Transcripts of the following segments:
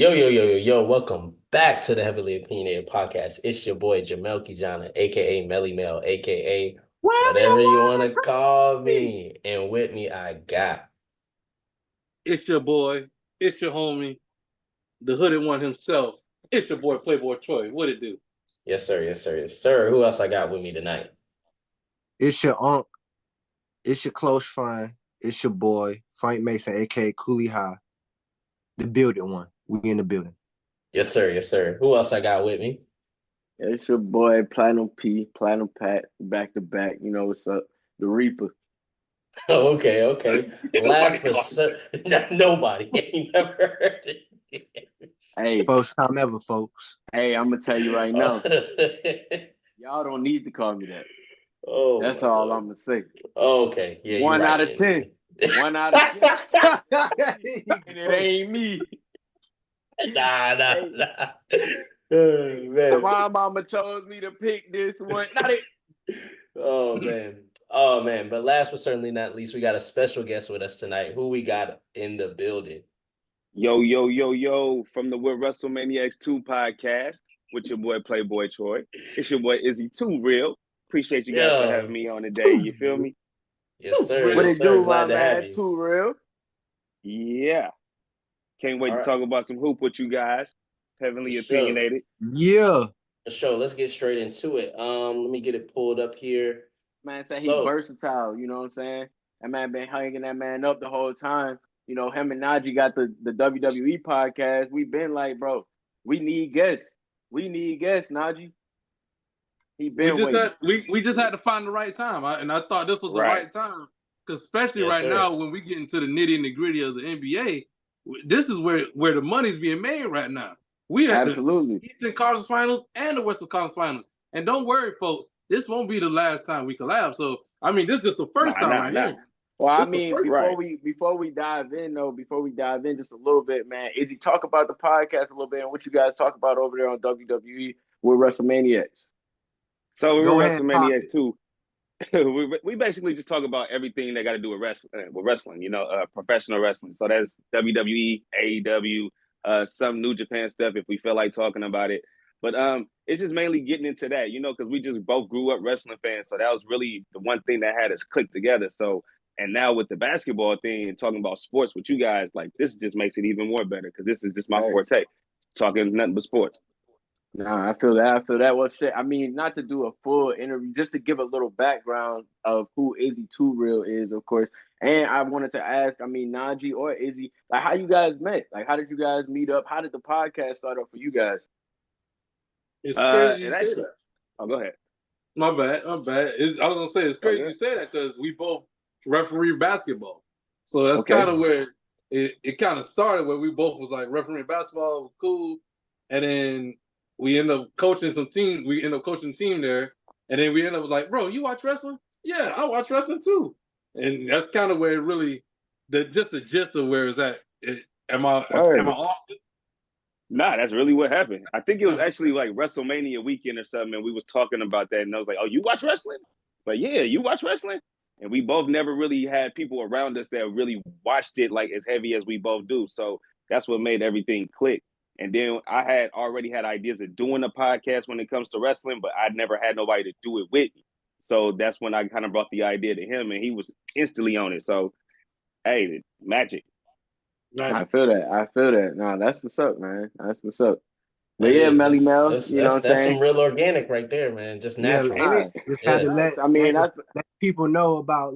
Yo, yo, yo, yo, yo, welcome back to the Heavily Opinionated Podcast. It's your boy Jamel Kijana, aka Melly Mel, aka whatever you want to call me. And with me, I got. It's your boy. It's your homie. The hooded one himself. It's your boy Playboy Troy. What it do? Yes, sir, yes, sir, yes, sir. Who else I got with me tonight? It's your unc. It's your close friend. It's your boy, Frank Mason, aka Cooley High. The building one. We in the building. Yes, sir, yes, sir. Who else I got with me? It's your boy Platinum P, Platinum Pat, back to back. You know what's up? The Reaper. Oh, okay. Last but nobody ain't never heard it. Hey, First time ever, folks. hey, I'm gonna tell you right now. Y'all don't need to call me that. Oh, That's all I'm gonna say. Okay, yeah, One you're out right. of 10. 1 out of 10. And it ain't me. Nah. Oh, man. My mama chose me to pick this one. Not it. Oh man. But last but certainly not least, we got a special guest with us tonight. Who we got in the building? Yo, from the We're WrestleManiacs 2 podcast with your boy Playboy Troy. It's your boy Izzy Too Real. Appreciate you guys for having me on today. You feel me? Yes, sir. What Yes, it sir. do, Glad my to have man? you. Too real. Yeah. Can't wait All to right. talk about some hoop with you guys. Heavenly For sure. opinionated. Yeah. For sure. Let's get straight into it. Let me get it pulled up here. Man said he's versatile, you know what I'm saying? That man been hanging that man up the whole time. You know, him and Najee got the WWE podcast. We've been like, bro, we need guests. We need guests, Najee. He been We just had to find the right time. I thought this was the right time. Because especially now when we get into the nitty and the gritty of the NBA, this is where the money's being made right now. We have the Eastern Conference Finals and the Western Conference Finals. And don't worry, folks, this won't be the last time we collab. So, I mean, this is just the first time here. Well, I mean, before we dive in, just a little bit, man, Izzy, talk about the podcast a little bit and what you guys talk about over there on WWE with WrestleManiacs. So we're WrestleManiacs 2. we basically just talk about everything that got to do with wrestling, professional wrestling. So that's WWE, AEW, some New Japan stuff if we feel like talking about it. But it's just mainly getting into that, because we just both grew up wrestling fans. So that was really the one thing that had us click together. So, and now with the basketball thing and talking about sports with you guys, like this just makes it even more better because this is just my forte, talking nothing but sports. Nah, I feel that. Well, shit. I mean, not to do a full interview, just to give a little background of who Izzy Too Real is, of course. And I wanted to ask, I mean, Najee or Izzy, like, how you guys met? Like, how did you guys meet up? How did the podcast start up for you guys? It's crazy you say that. Oh, go ahead. My bad. I was gonna say it's crazy you say that because we both referee basketball. So that's kind of where it kind of started, where we both was like refereeing basketball, cool, and then we end up coaching some team. We end up coaching team there, and then we end up like, bro, you watch wrestling? Yeah, I watch wrestling too. And that's kind of where it really, the gist of where is that? Am I off? Nah, that's really what happened. I think it was actually like WrestleMania weekend or something, and we was talking about that, and I was like, "Oh, you watch wrestling?" But yeah, you watch wrestling, and we both never really had people around us that really watched it like as heavy as we both do. So that's what made everything click. And then I had already had ideas of doing a podcast when it comes to wrestling, but I'd never had nobody to do it with me. So that's when I kind of brought the idea to him, and he was instantly on it. So, hey, magic. I feel that. No, that's what's up, man. That's what's up. But yeah, Melly Mel, you know what I'm saying? That's some real organic right there, man. Just natural. Just had to let people know about,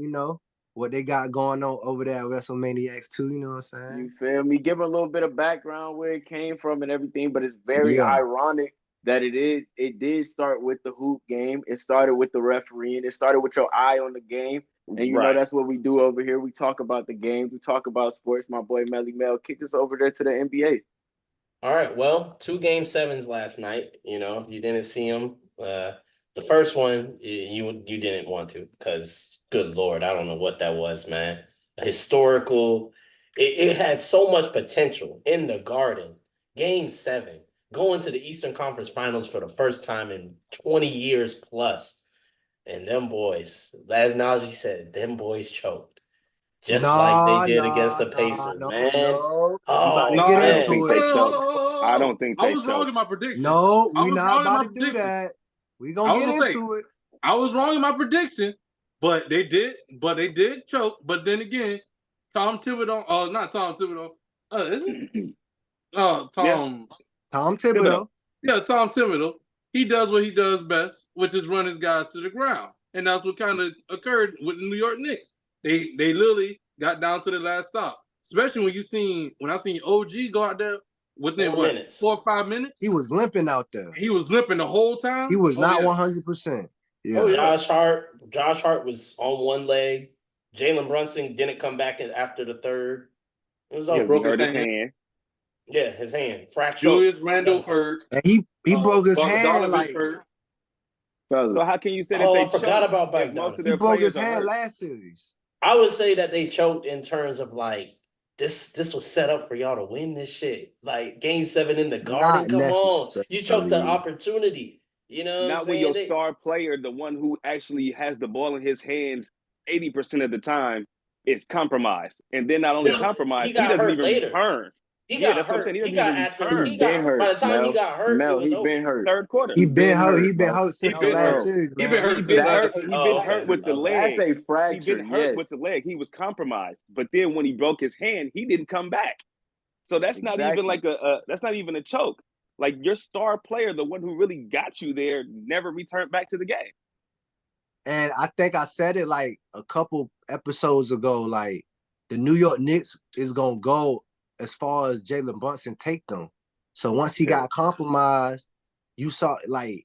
what they got going on over there at WrestleManiacs 2, you know what I'm saying? You feel me? Give a little bit of background where it came from and everything, but it's very ironic that it did start with the hoop game. It started with the refereeing. It started with your eye on the game. And you know that's what we do over here. We talk about the game. We talk about sports. My boy Melly Mel kicked us over there to the NBA. All right. Well, 2 Game 7s last night. You didn't see them. The first one you didn't want to because, good Lord, I don't know what that was, man. Historical. It had so much potential in the Garden. Game 7, going to the Eastern Conference Finals for the first time in 20 years plus. And them boys, as Najee said, them boys choked. Just like they did against the Pacers, man. No. Oh, about to get into it. I don't think I they was wrong choked. in my prediction. No, I we was not wrong in my about to do prediction. that. We gonna get into it. I was wrong in my prediction, but they did choke. But then again, Tom Thibodeau, not Tom Thibodeau. Is it? Tom Thibodeau. Yeah, Tom Thibodeau. He does what he does best, which is run his guys to the ground. And that's what kind of occurred with the New York Knicks. They literally got down to the last stop. Especially when I seen OG go out there within 4 or 5 minutes. He was limping out there. He was limping the whole time. He was not 100%. Yeah. Oh, Josh Hart was on one leg. Jalen Brunson didn't come back after the third. It was all broke his hand. Yeah, his hand fractured. Julius Randle hurt. And he broke his hand hurt. So how can you say that I they forgot choked about if most of He their broke his players are hand hurt? last series. I would say that they choked in terms of like this was set up for y'all to win this shit. Like Game 7 in the Garden. Come on, you choked the opportunity. You know, not when your star player, the one who actually has the ball in his hands 80% of the time, is compromised, and then not only compromised, he doesn't even return. He got hurt. He doesn't even return. He been hurt. By the time he got hurt, it was he over. been hurt. Third quarter. He been hurt. He been hurt since the last series. He been hurt. He been hurt with the leg. That's a fracture. He been hurt with the leg. He was compromised, but then when he broke his hand, he didn't come back. So that's not even like that's not even a choke. Like your star player, the one who really got you there, never returned back to the game. And I think I said it like a couple episodes ago. Like the New York Knicks is gonna go as far as Jalen Brunson take them. So once he got compromised, you saw like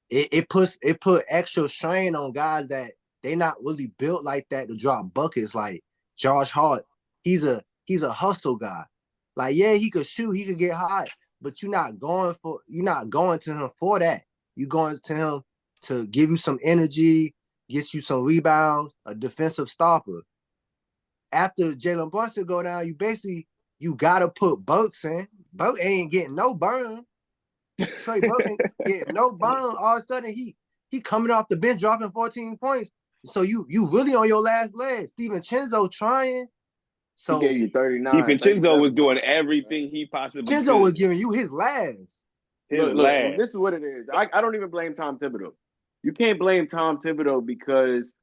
it put extra strain on guys that they not really built like that to drop buckets. Like Josh Hart, he's a hustle guy. Like yeah, he could shoot, he could get hot, but you're not going to him for that. You're going to him to give you some energy, get you some rebounds, a defensive stopper. After Jalen Brunson go down, you gotta put Burks in. Burks ain't getting no burn. Trey Burks ain't getting no burn. All of a sudden, he coming off the bench dropping 14 points. So you really on your last leg. Steven Chenzo trying. So he gave you 39. DiVincenzo was doing everything he possibly could. Chenzo was giving you his last. Look, this is what it is. I don't even blame Tom Thibodeau. You can't blame Tom Thibodeau because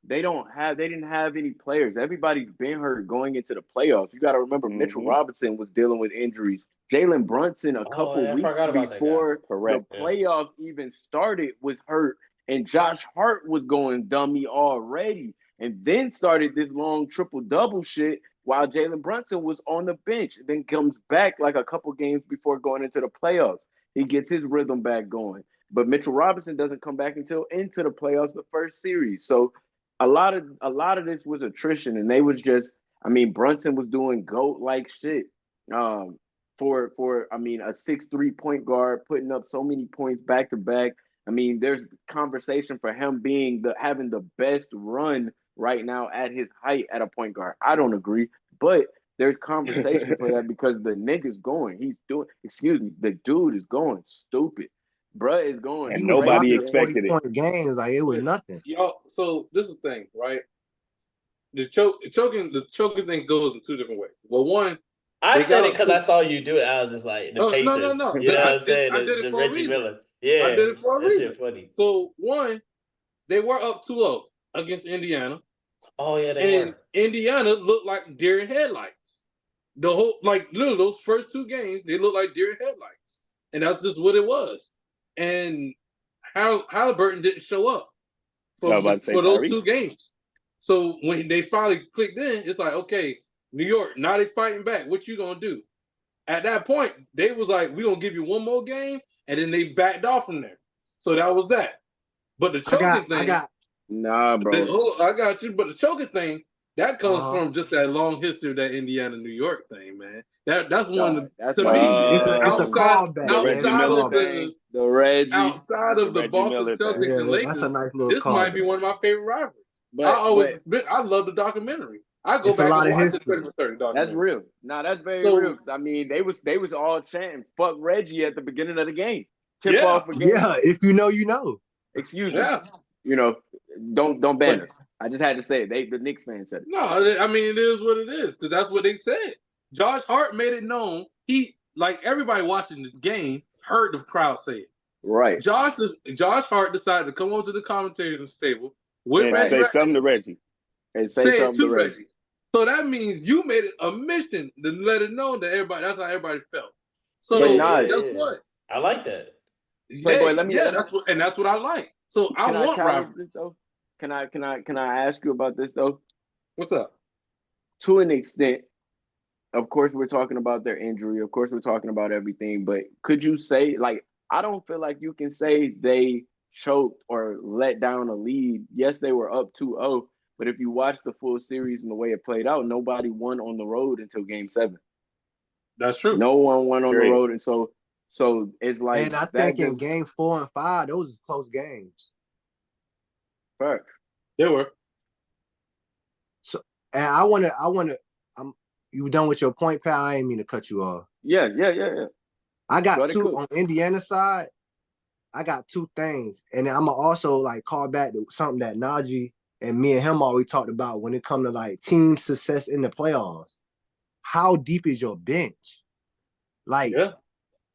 they didn't have any players. Everybody's been hurt going into the playoffs. You got to remember Mitchell Robinson was dealing with injuries. Jalen Brunson a couple weeks before the playoffs even started was hurt, and Josh Hart was going dummy already, and then started this long triple-double shit while Jalen Brunson was on the bench. Then comes back like a couple games before going into the playoffs. He gets his rhythm back going. But Mitchell Robinson doesn't come back until into the playoffs, the first series. So a lot of this was attrition, and they was just, Brunson was doing GOAT-like shit. For a 6'3" point guard putting up so many points back to back. There's conversation for him having the best run right now at his height at a point guard. I don't agree, but there's conversation for that because the nigga's going. The dude is going stupid. Bruh is going. And nobody expected it. Games like it was nothing. Y'all, so this is the thing, right? The choking thing goes in two different ways. Well, one, I said it because I saw you do it. I was just like, the Pacers. No. You know what I'm saying? The Reggie Miller. Yeah. I did it for a reason. Shit funny. So, one, they were up 2-0 against Indiana. Oh, yeah, they were. Indiana looked like deer in headlights. The whole, literally, those first two games, they looked like deer in headlights. And that's just what it was. And Halliburton didn't show up for those two games. So, when they finally clicked in, it's like, okay, New York, now they fighting back. What you gonna do? At that point, they was like, we're gonna give you one more game, and then they backed off from there. So that was that. But the choking thing, nah, bro. I got you. But the choking thing, that comes from just that long history of that Indiana New York thing, man. That's one to me. It's a callback. Outside of the Boston Celtics and Lakers, that's a nice little this might be one of my favorite rivalries. I love the documentary. I go back and watch the 30 for 30 documentary. That's real. Nah, that's very real. They was all chanting "fuck Reggie" at the beginning of the game. Tip off again. Yeah, if you know, you know. Excuse me. You know, don't ban her. I just had to say it. The Knicks fans said it. No, it is what it is because that's what they said. Josh Hart made it known. like everybody watching the game heard the crowd say it. Right. Josh Hart decided to come over to the commentator's table with And Reggie say something to Reggie. And say something to Reggie. So that means you made it a mission to let it know that everybody. That's how everybody felt. So guess what? I like that. Playboy, That's what I like. So I want rivalry. Can I ask you about this though? What's up? To an extent, of course, we're talking about their injury. Of course, we're talking about everything. But could you say, like, I don't feel like you can say they choked or let down a lead. Yes, they were up 2-0. But if you watch the full series and the way it played out, nobody won on the road until Game 7. That's true. No one won on the road, and so it's like. And I think in Game 4 and 5, those are close games. Fact. They were. So, and I wanna. You done with your point, pal? I ain't mean to cut you off. Yeah. I got two on Indiana side. I got two things, and I'm gonna also like call back to something that Najee and me and him always talked about when it comes to like team success in the playoffs. How deep is your bench? Like,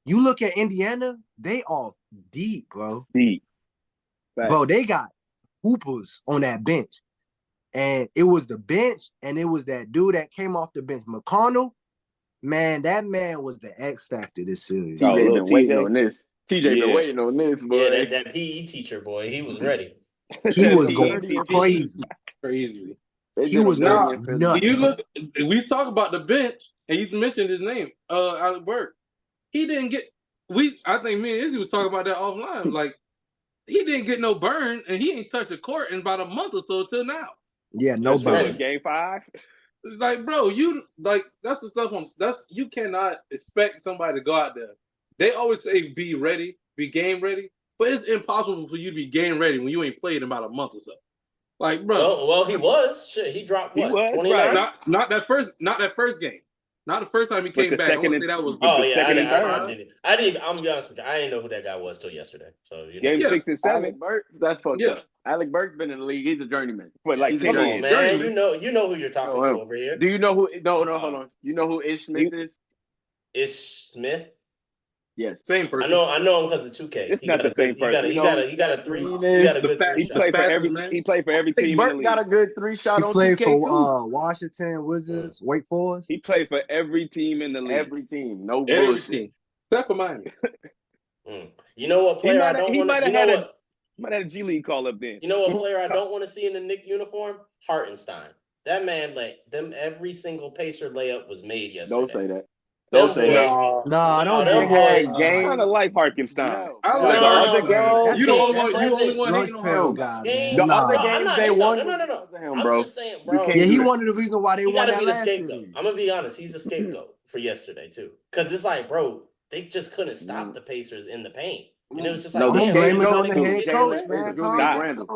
you look at Indiana, they are deep, bro. Deep. Fact. Bro, they got hoopers on that bench. And it was the bench, and it was that dude that came off the bench. McConnell, man, that man was the X factor this series. TJ been waiting on this. TJ been waiting on this, boy. Yeah, that PE teacher, boy, he was ready. He was going crazy. Crazy. He was nuts. You look. We talk about the bench, and you mentioned his name, Alec Burke. He didn't get. I think me and Izzy was talking about that offline. Like, he didn't get no burn, and he ain't touched the court in about a month or so till now. Yeah, no burn. Game 5. Like, bro, that's the stuff. You cannot expect somebody to go out there. They always say be ready, be game ready, but it's impossible for you to be game ready when you ain't played in about a month or so. Like, bro. Well, he was. Shit, he dropped what? 29? Right. Not that first game. Not the first time he came back. I want to say that was. I'm gonna be honest with you. I didn't know who that guy was till yesterday. So Game 6 and 7. Alec Burks, that's fucked up. Alec Burks been in the league. He's a journeyman. But like, come on, man. You know who you're talking to over here. Do you know who? No, hold on. You know who Ish Smith is? Ish Smith. Yes, same person. I know him because of 2K. It's not the same person. He got a three. He got a good three. He played for every team. Burke got a good 3-shot on 2K. He played for Washington Wizards, Wake Forest. He played for every team in the league. Every team, no bullshit. Except for Miami. You know what player I don't want to? Might have a G League call up then. You know what player I don't want to see in the Knicks uniform? Hartenstein. That man every single Pacer layup was made yesterday. Don't say that. Don't say that. No, don't do that. I kind of like Hartenstein. I like Hartenstein. You the only one hating on him. Guy, the other games they won. No. I'm just saying, bro. Yeah, he one of the reasons why they won that last series. I'm gonna be honest. He's a scapegoat for yesterday too, because it's like, bro, they just couldn't stop the Pacers in the paint. And it was just like, I'm blame it on the head coach, man.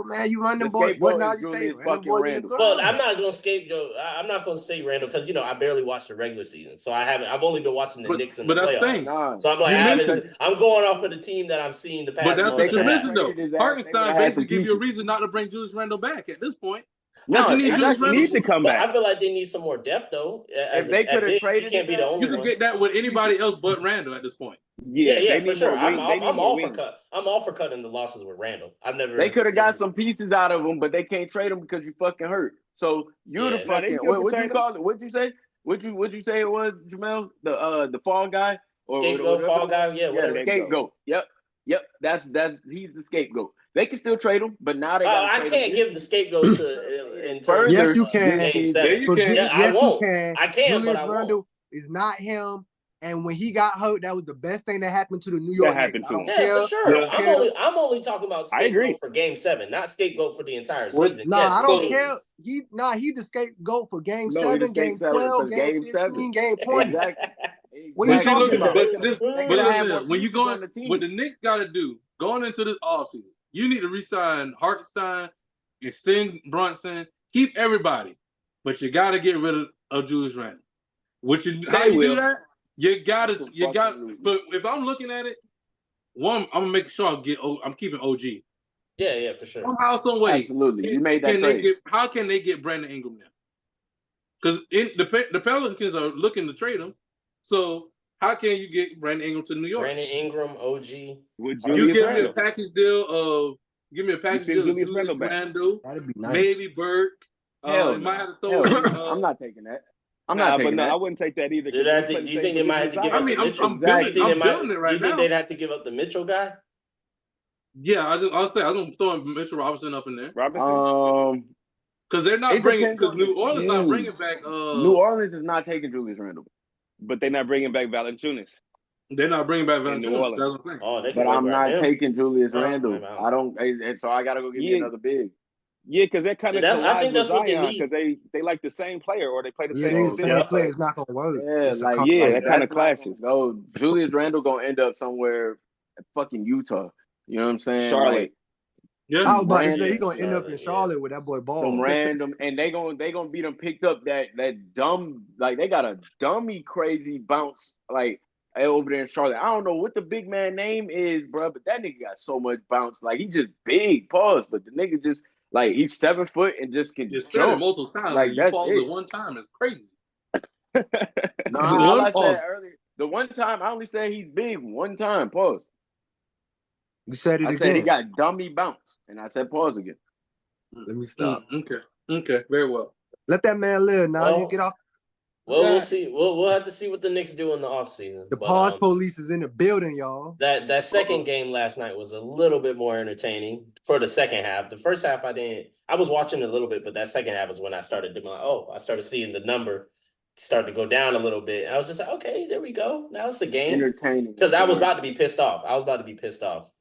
Man, you run the boy. What now you say? Well, I'm not gonna scapegoat. I'm not gonna say Randall because I barely watched the regular season, so I've only been watching the Knicks in the playoffs. So I'm like, I'm going off of the team that I'm seeing the past. But that's month the reason though. Hartenstein basically give you a reason not to bring Julius Randle back at this point. No, he needs to come back. I feel like they need some more depth though. If they could have traded, can't be the only. You could get that with anybody else but Randle at this point. Yeah, for sure. I'm all for cutting the losses with Randall. They could have got some pieces out of him, but they can't trade him because you fucking hurt. So you're the fucking. What'd you call it? What'd you say? What'd you say it was, Jamel? The fall guy or scapegoat, fall guy? Yeah, the scapegoat. Yep. That's he's the scapegoat. They can still trade him, but now they. I can't give the scapegoat to in terms. Yes, you can. I won't. I can, but I won't. Randle is not him. And when he got hurt, that was the best thing that happened to the New York Knicks. For sure. I'm only talking about scapegoat for Game 7, not scapegoat for the entire season. I don't care. He the scapegoat for Game 7, Game 12, Game 15, Game 20. What are you talking about? When you going, what the Knicks got to do going into this offseason, you need to re-sign Hartenstein, extend Brunson, keep everybody, but you got to get rid of Julius Randle. How you do that? You got. But if I'm looking at it, one, I'm gonna make sure I'm keeping OG. Yeah, for sure. Somehow, some way, absolutely. You made that trade. How can they get Brandon Ingram now? Because the Pelicans are looking to trade him. So How can you get Brandon Ingram to New York? Brandon Ingram, OG. With You Julius give me a Randle. package deal of Julius Randle back. Randle, That'd be nice. maybe Burke. Hell It might no. have to throw in. I'm not taking that. I'm Nah, not but taking no, that. I wouldn't take that either. Do you think they might have to give up the Mitchell? I'm building it right Do you think now. they'd have to give up the Mitchell guy? Yeah, I'll say I'm throwing Mitchell Robinson up in there Robinson? because they're not It bringing depends because on the New Orleans team. not bringing back. New Orleans is not taking Julius Randle. But they're not bringing back Valanciunas. They're not bringing back In New Valanciunas. Orleans. That's what I'm saying. Oh, they can But I'm grab not him. taking Julius Oh, Randle. wow. I don't, and so I gotta go get me Yeah. another big. Yeah, because that kind of I think collides with that's what they Zion need. because they like the same player or they play the Yeah, same they the position. same player. It's not gonna work. Yeah, It's a like conflict. Yeah, like, that kinda that's not gonna clashes. go. Julius Randle gonna end up somewhere at fucking Utah. You know what I'm saying? Charlotte. Like Yeah, I was about to say random- he gonna end up in Charlotte, Charlotte with that boy some Ball. random, and they gonna be them picked up that dumb, like they got a dummy crazy bounce like over there in Charlotte. I don't know what the big man name is, bro, but that nigga got so much bounce. Like he just big, pause, but the nigga just like he's 7 foot and just can you said it jump. multiple times. Like, Like you that's pause it. it one time. It's crazy. No, Just all one I pause. said earlier, the one time I only said he's big one time, pause. You said it I again. said he got dummy bounce, and I said pause again. Let me stop. Okay, very well. Let that man live. Now Well, you get off. Well, Yeah. we'll see. We'll have to see what the Knicks do in the offseason. The But, pause police is in the building, y'all. That second game last night was a little bit more entertaining for the second half. The first half I was watching a little bit, but that second half is when I started doing I started seeing the number start to go down a little bit. And I was just like, okay, there we go. Now it's a game. Entertaining. Because I was about to be pissed off.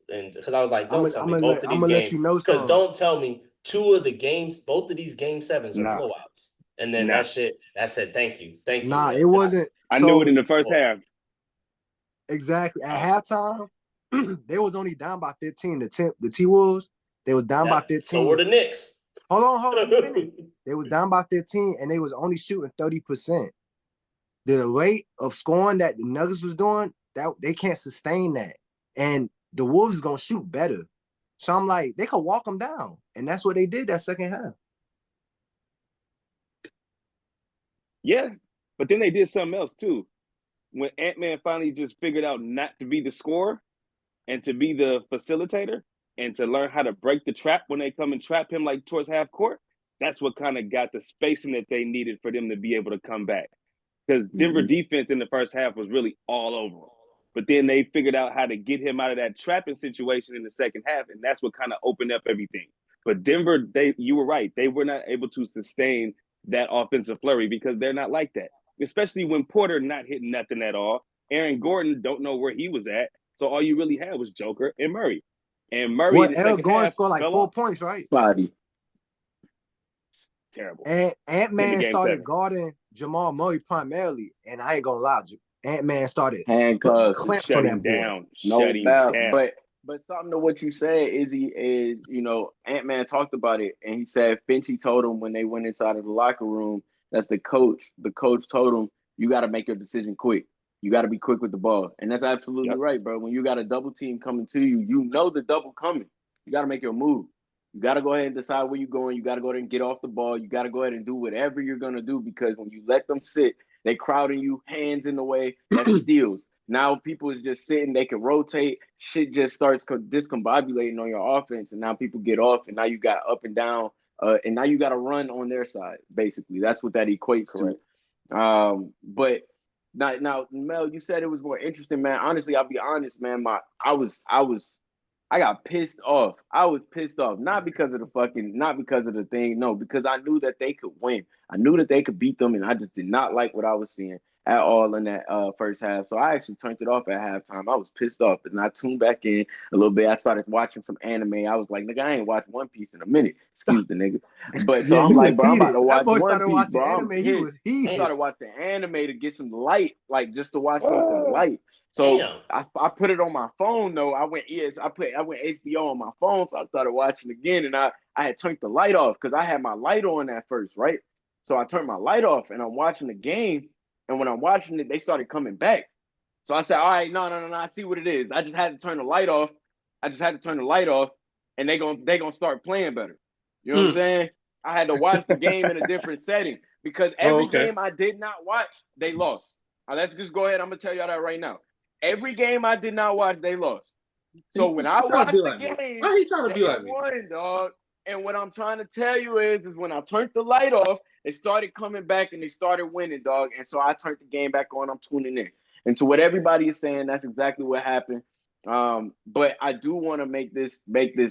And because I was like, don't tell me both of these let games. you know Because something. don't tell me both of these game sevens are Nah. blowouts. And then Nah. that shit, I said, thank you. Nah, it wasn't. I knew it in the first half. Exactly. At halftime, they was only down by 15. The T-Wolves, they was down by 15. So were the Knicks. Hold on. Let me finish. They was down by 15, and they was only shooting 30%. The rate of scoring that the Nuggets was doing, that they can't sustain that. And the Wolves is gonna shoot better. So I'm like, they could walk them down. And that's what they did that second half. Yeah, but then they did something else too. When Ant-Man finally just figured out not to be the scorer and to be the facilitator and to learn how to break the trap when they come and trap him like towards half court, that's what kind of got the spacing that they needed for them to be able to come back. Because Denver defense in the first half was really all over him. But then they figured out how to get him out of that trapping situation in the second half, and that's what kind of opened up everything. But Denver, you were right. They were not able to sustain that offensive flurry because they're not like that, especially when Porter not hitting nothing at all. Aaron Gordon don't know where he was at. So all you really had was Joker and Murray. And Murray in the Aaron second Gordon half scored like fell 4 off. points, right? Spotty. Terrible. And Ant-Man game started 7. guarding Jamal Murray primarily. And I ain't gonna lie, Ant-Man started Handcuffs. clamps on Shutting that boy. down. No Shutting doubt. down. But something to what you said, Izzy, is, Ant-Man talked about it, and he said Finchie told him when they went inside of the locker room, that's the coach. The coach told him, you got to make your decision quick. You got to be quick with the ball. And that's absolutely right, bro. When you got a double team coming to you, you know the double coming. You got to make your move. You got to go ahead and decide where you're going. You got to go ahead and get off the ball. You got to go ahead and do whatever you're going to do, because when you let them sit, they crowding you, hands in the way, that steals. Now people is just sitting, they can rotate. Shit just starts discombobulating on your offense, and now people get off, and now you got up and down, and now you got to run on their side, basically. That's what that equates to. But now, Mel, you said it was more interesting, man. Honestly, I'll be honest, man. I got pissed off. I was pissed off, not because of the thing, no, because I knew that they could win. I knew that they could beat them, and I just did not like what I was seeing at all in that first half. So I actually turned it off at halftime. I was pissed off, and I tuned back in a little bit. I started watching some anime. I was like, nigga, I ain't watched One Piece in a minute. Excuse the nigga. But so I'm like, bro, I'm about to watch One Piece, bro. I'm anime. He was heated. I started watching anime to get some light, like just to watch something light. So I put it on my phone though. I went HBO on my phone, so I started watching again, and I had turned the light off because I had my light on at first, right? So I turned my light off, and I'm watching the game, and when I'm watching it, they started coming back. So I said, all right, no, I see what it is. I just had to turn the light off. And they gonna start playing better. You know what I'm saying? I had to watch the game in a different setting because every game I did not watch, they lost. Let's just go ahead. I'm gonna tell y'all that right now. Every game I did not watch, they lost. So when I watched the game, why he trying to be like me? Won, dog. And what I'm trying to tell you is when I turned the light off, it started coming back and they started winning, dog. And so I turned the game back on. I'm tuning in. And to what everybody is saying, that's exactly what happened. But I do want to make this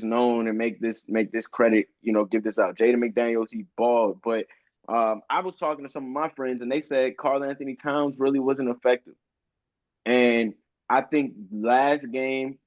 known and make this credit, give this out. Jaden McDaniels, he balled. But I was talking to some of my friends and they said Karl-Anthony Towns really wasn't effective. And I think last game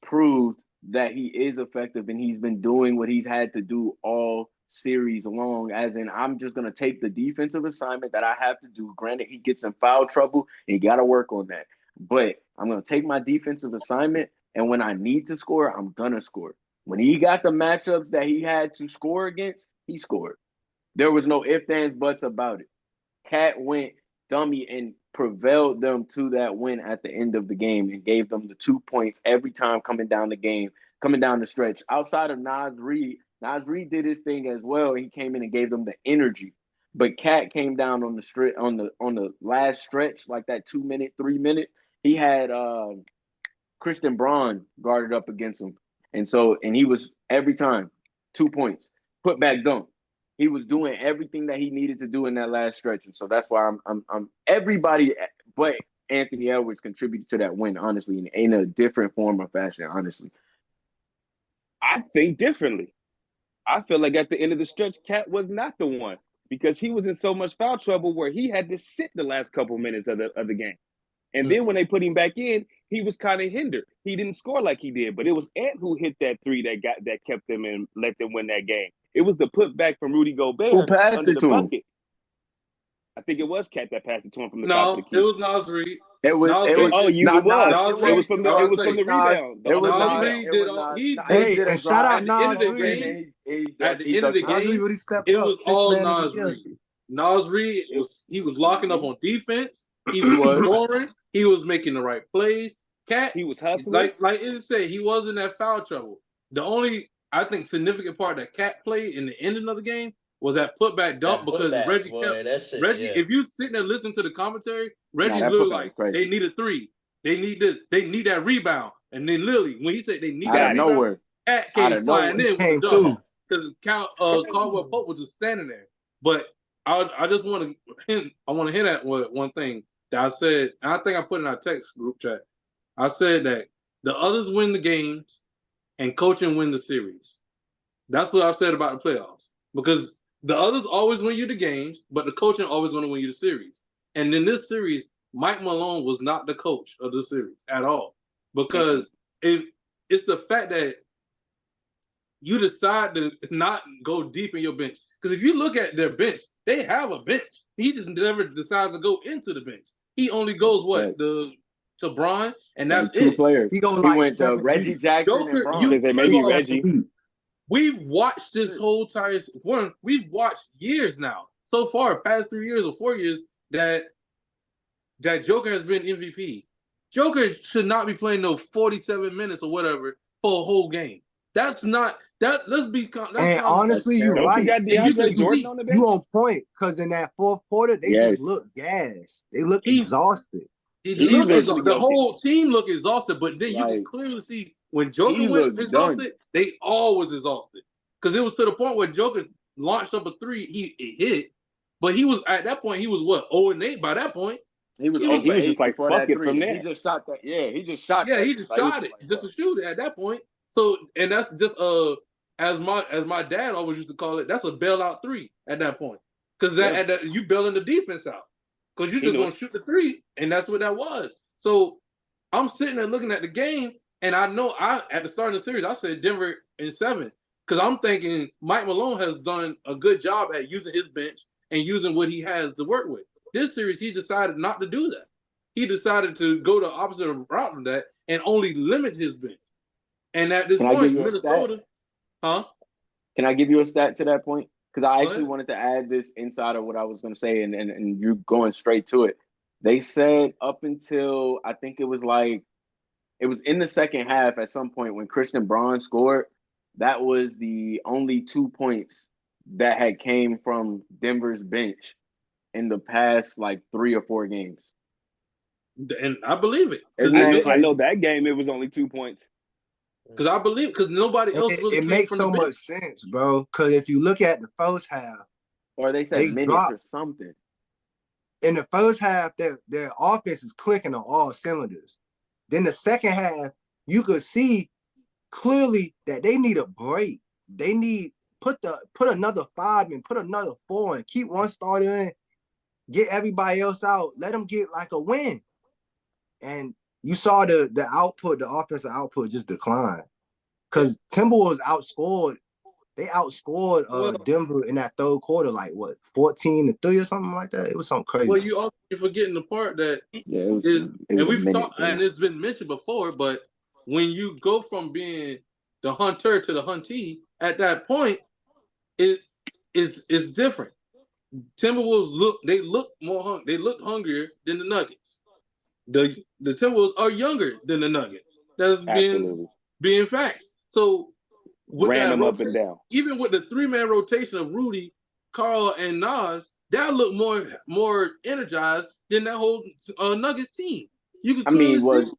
proved that he is effective and he's been doing what he's had to do all series long, as in I'm just going to take the defensive assignment that I have to do. Granted, he gets in foul trouble and he got to work on that. But I'm going to take my defensive assignment, and when I need to score, I'm going to score. When he got the matchups that he had to score against, he scored. There was no ifs, ands, buts about it. Cat went dummy and prevailed them to that win at the end of the game and gave them the 2 points every time coming down the stretch. Outside of Naz Reid did his thing as well. He came in and gave them the energy. But Cat came down on the last stretch, like that 2 minute, 3 minute. He had Christian Braun guarded up against him. And he was every time 2 points, put back dunk. He was doing everything that he needed to do in that last stretch. And so that's why I'm everybody but Anthony Edwards contributed to that win, honestly, in a different form or fashion, honestly. I think differently. I feel like at the end of the stretch, Cat was not the one because he was in so much foul trouble where he had to sit the last couple minutes of the game. And then when they put him back in, he was kind of hindered. He didn't score like he did, but it was Ant who hit that three that kept them and let them win that game. It was the putback from Rudy Gobert who passed under it the to bucket. him? I think it was Cat that passed it to him from the top of the key. No, it was Naz Reid. It was from the rebound. Naz Reid did all he did. And shout out Naz Reid. At the end of the game, it was all Naz Reid. Naz Reid was locking up on defense. He was scoring. He was making the right plays. Cat, he was hustling. Like it said, he was in that foul trouble. The only, I think, significant part that Cat played in the ending of the game was that putback dunk because Reggie kept Reggie. Yeah. If you sitting there listening to the commentary, Reggie looked like they need a three. They need this. They need that rebound. And then literally, when he said they need that rebound, nowhere, Cat came flying in with the dunk because Caldwell Pope was just standing there. But I just want to hint at one thing that I said. And I think I put in our text group chat. I said that the others win the games and coaching win the series. That's what I've said about the playoffs. Because the others always win you the games, but the coaching always going to win you the series. And in this series, Mike Malone was not the coach of the series at all. Because it's the fact that you decide to not go deep in your bench. Because if you look at their bench, they have a bench. He just never decides to go into the bench. He only goes to Bron, and that's two players. He went to Reggie Jackson and Bron. Maybe Reggie. We've watched this whole entire one. We've watched years now. So far, past 3 years or 4 years, that Joker has been MVP. Joker should not be playing no 47 minutes or whatever for a whole game. That's not that. Let's be. And honestly, you're right. You on point because in that fourth quarter, they just look gassed. They look exhausted. The whole team looked exhausted, but then you can clearly see when Joker went exhausted, they all was exhausted. Because it was to the point where Joker launched up a three, he hit, but he was at that point, he was what, 0-8 by that point. He was just like, fuck it from there. He just shot that. Yeah, he just shot he just shot it just to shoot it at that point. So, and that's just as my dad always used to call it, that's a bailout three at that point. Because you bailing the defense out. Because you just want to shoot the three, and that's what that was. So I'm sitting there looking at the game, and I know at the start of the series, I said Denver in 7. Because I'm thinking Mike Malone has done a good job at using his bench and using what he has to work with. This series, he decided not to do that. He decided to go the opposite route of that and only limit his bench. And at this point, Minnesota, Can I give you a stat to that point? Because I actually wanted to add this inside of what I was going to say, and you're going straight to it. They said up until, I think it was in the second half at some point when Christian Braun scored, that was the only 2 points that had came from Denver's bench in the past like 3 or 4 games. And I believe it. Isn't that I know that game it was only 2 points. Because I believe because nobody else really It came makes from so the bench. much sense, bro. Because if you look at the first half, or they said minutes dropped. or something. In the first half, their offense is clicking on all cylinders. Then the second half, you could see clearly that they need a break. They need put another 5 and put another 4 and keep one starter in, get everybody else out, let them get like a win. And you saw the output, the offensive output just decline. Because Timberwolves outscored Denver in that third quarter, like what, 14-3 or something like that. It was something crazy. Well, you're forgetting the part that we've talked, and it's been mentioned before, but when you go from being the hunter to the huntee, at that point, it's different. Timberwolves look hungrier than the Nuggets. The Timberwolves are younger than the Nuggets. That's being facts. So with ran that them up and down. Even with the 3-man rotation of Rudy, Carl, and Nas, that looked more energized than that whole Nuggets team. You could clearly see.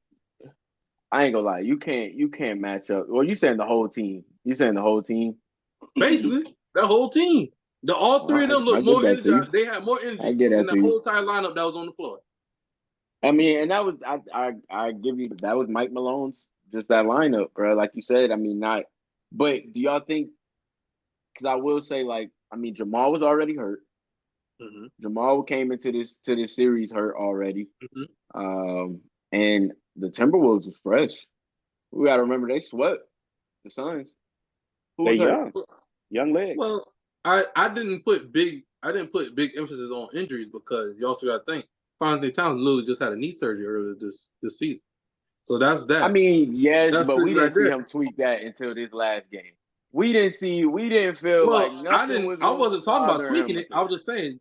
I ain't gonna lie, you can't match up. Well, you saying the whole team. You saying the whole team? Basically, the whole team. All three of them look more energized. They had more energy than the whole entire lineup that was on the floor. I mean, and that was I give you that was Mike Malone's just that lineup, bro. Like you said, I mean, not. But do y'all think? Because I will say, like, I mean, Jamal was already hurt. Mm-hmm. Jamal came into this series hurt already, and the Timberwolves is fresh. We got to remember they swept the Suns. They young legs. Well, I didn't put big emphasis on injuries because you also got to think Fonte Towns literally just had a knee surgery earlier this season. So that's that. I mean, yes, but we didn't see him tweak that until this last game. We didn't feel like nothing was. I wasn't talking about tweaking it. I was just saying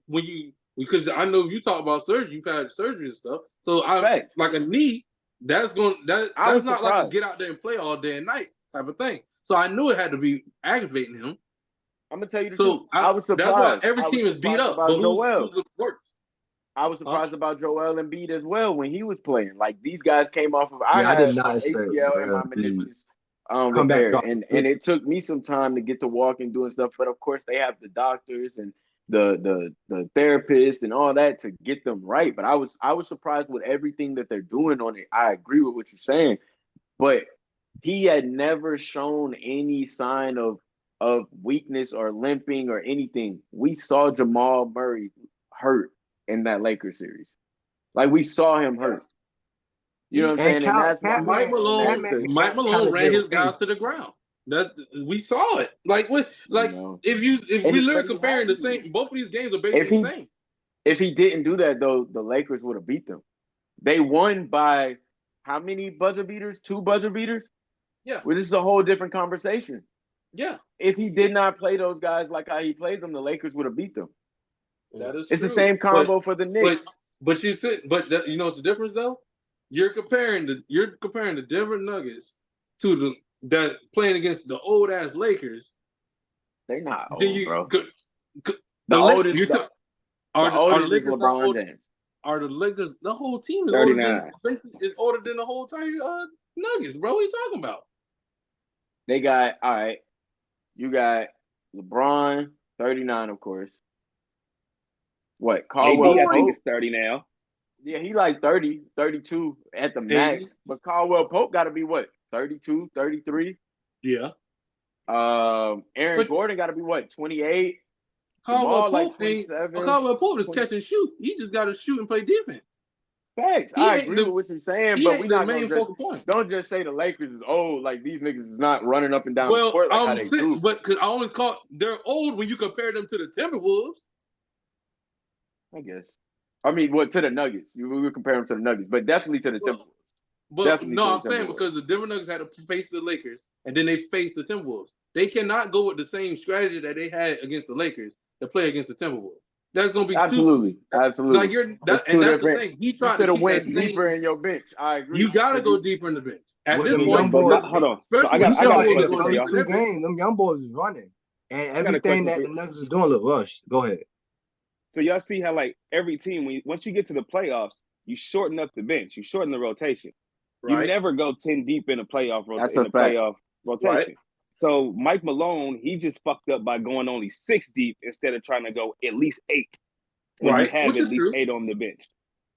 because I know you talk about surgery, you've had surgery and stuff. So like a knee, that's not like a get out there and play all day and night type of thing. So I knew it had to be aggravating him. I'm gonna tell you the truth. I was surprised. That's why every team is beat up. But who's the worst? I was surprised about Joel Embiid as well when he was playing. Like these guys came off of I did not expect ACL and my meniscus repair, and it took me some time to get to walk and doing stuff. But of course, they have the doctors and the therapists and all that to get them right. But I was surprised with everything that they're doing on it. I agree with what you're saying, but he had never shown any sign of weakness or limping or anything. We saw Jamal Murray hurt in that Lakers series. Like we saw him hurt. You know what I'm saying? And that's Mike Malone ran his guys to the ground. That we saw it. If we literally comparing the same, both of these games are basically the same. If he didn't do that though, the Lakers would have beat them. They won by how many buzzer beaters? 2 buzzer beaters? Yeah. Well, this is a whole different conversation. Yeah. If he did not play those guys like how he played them, the Lakers would have beat them. That is it's true. The same combo for the Knicks. But you said, you know what's the difference though? You're comparing the Denver Nuggets to that playing against the old ass Lakers. They're not old, bro. The oldest is LeBron James. Are the Lakers? The whole team is 39. older than the whole entire Nuggets, bro. What are you talking about? They got all right. You got LeBron, 39, of course. What? Caldwell Pope? I think it's 30 now. Yeah, he like 30, 32 at the max. 80. But Caldwell Pope got to be what? 32, 33? Yeah. Aaron Gordon got to be what? 28? Caldwell Pope is catch and shoot. He just got to shoot and play defense. Facts. I agree with what you're saying, but we not main focal point. Don't just say the Lakers is old. Like these niggas is not running up and down the court like how they do. But because I only caught they're old when you compare them to the Timberwolves. I guess. I mean, to the Nuggets. We would compare them to the Nuggets, but definitely to the Timberwolves. But no, I'm saying because the Denver Nuggets had to face the Lakers, and then they faced the Timberwolves. They cannot go with the same strategy that they had against the Lakers to play against the Timberwolves. That's going to be absolutely. Like that's the thing. He tried to went deeper in your bench. I agree. You got to go deeper in the bench at this point. Hold on. I got the first 2 games. Them young boys is running, and everything that the Nuggets is doing look rushed. Go ahead. So y'all see how like every team, once you get to the playoffs, you shorten up the bench, you shorten the rotation. You Right. never go 10 deep in a playoff rotation. Right. So Mike Malone, he just fucked up by going only 6 deep instead of trying to go at least 8 when you have at least 8 on the bench.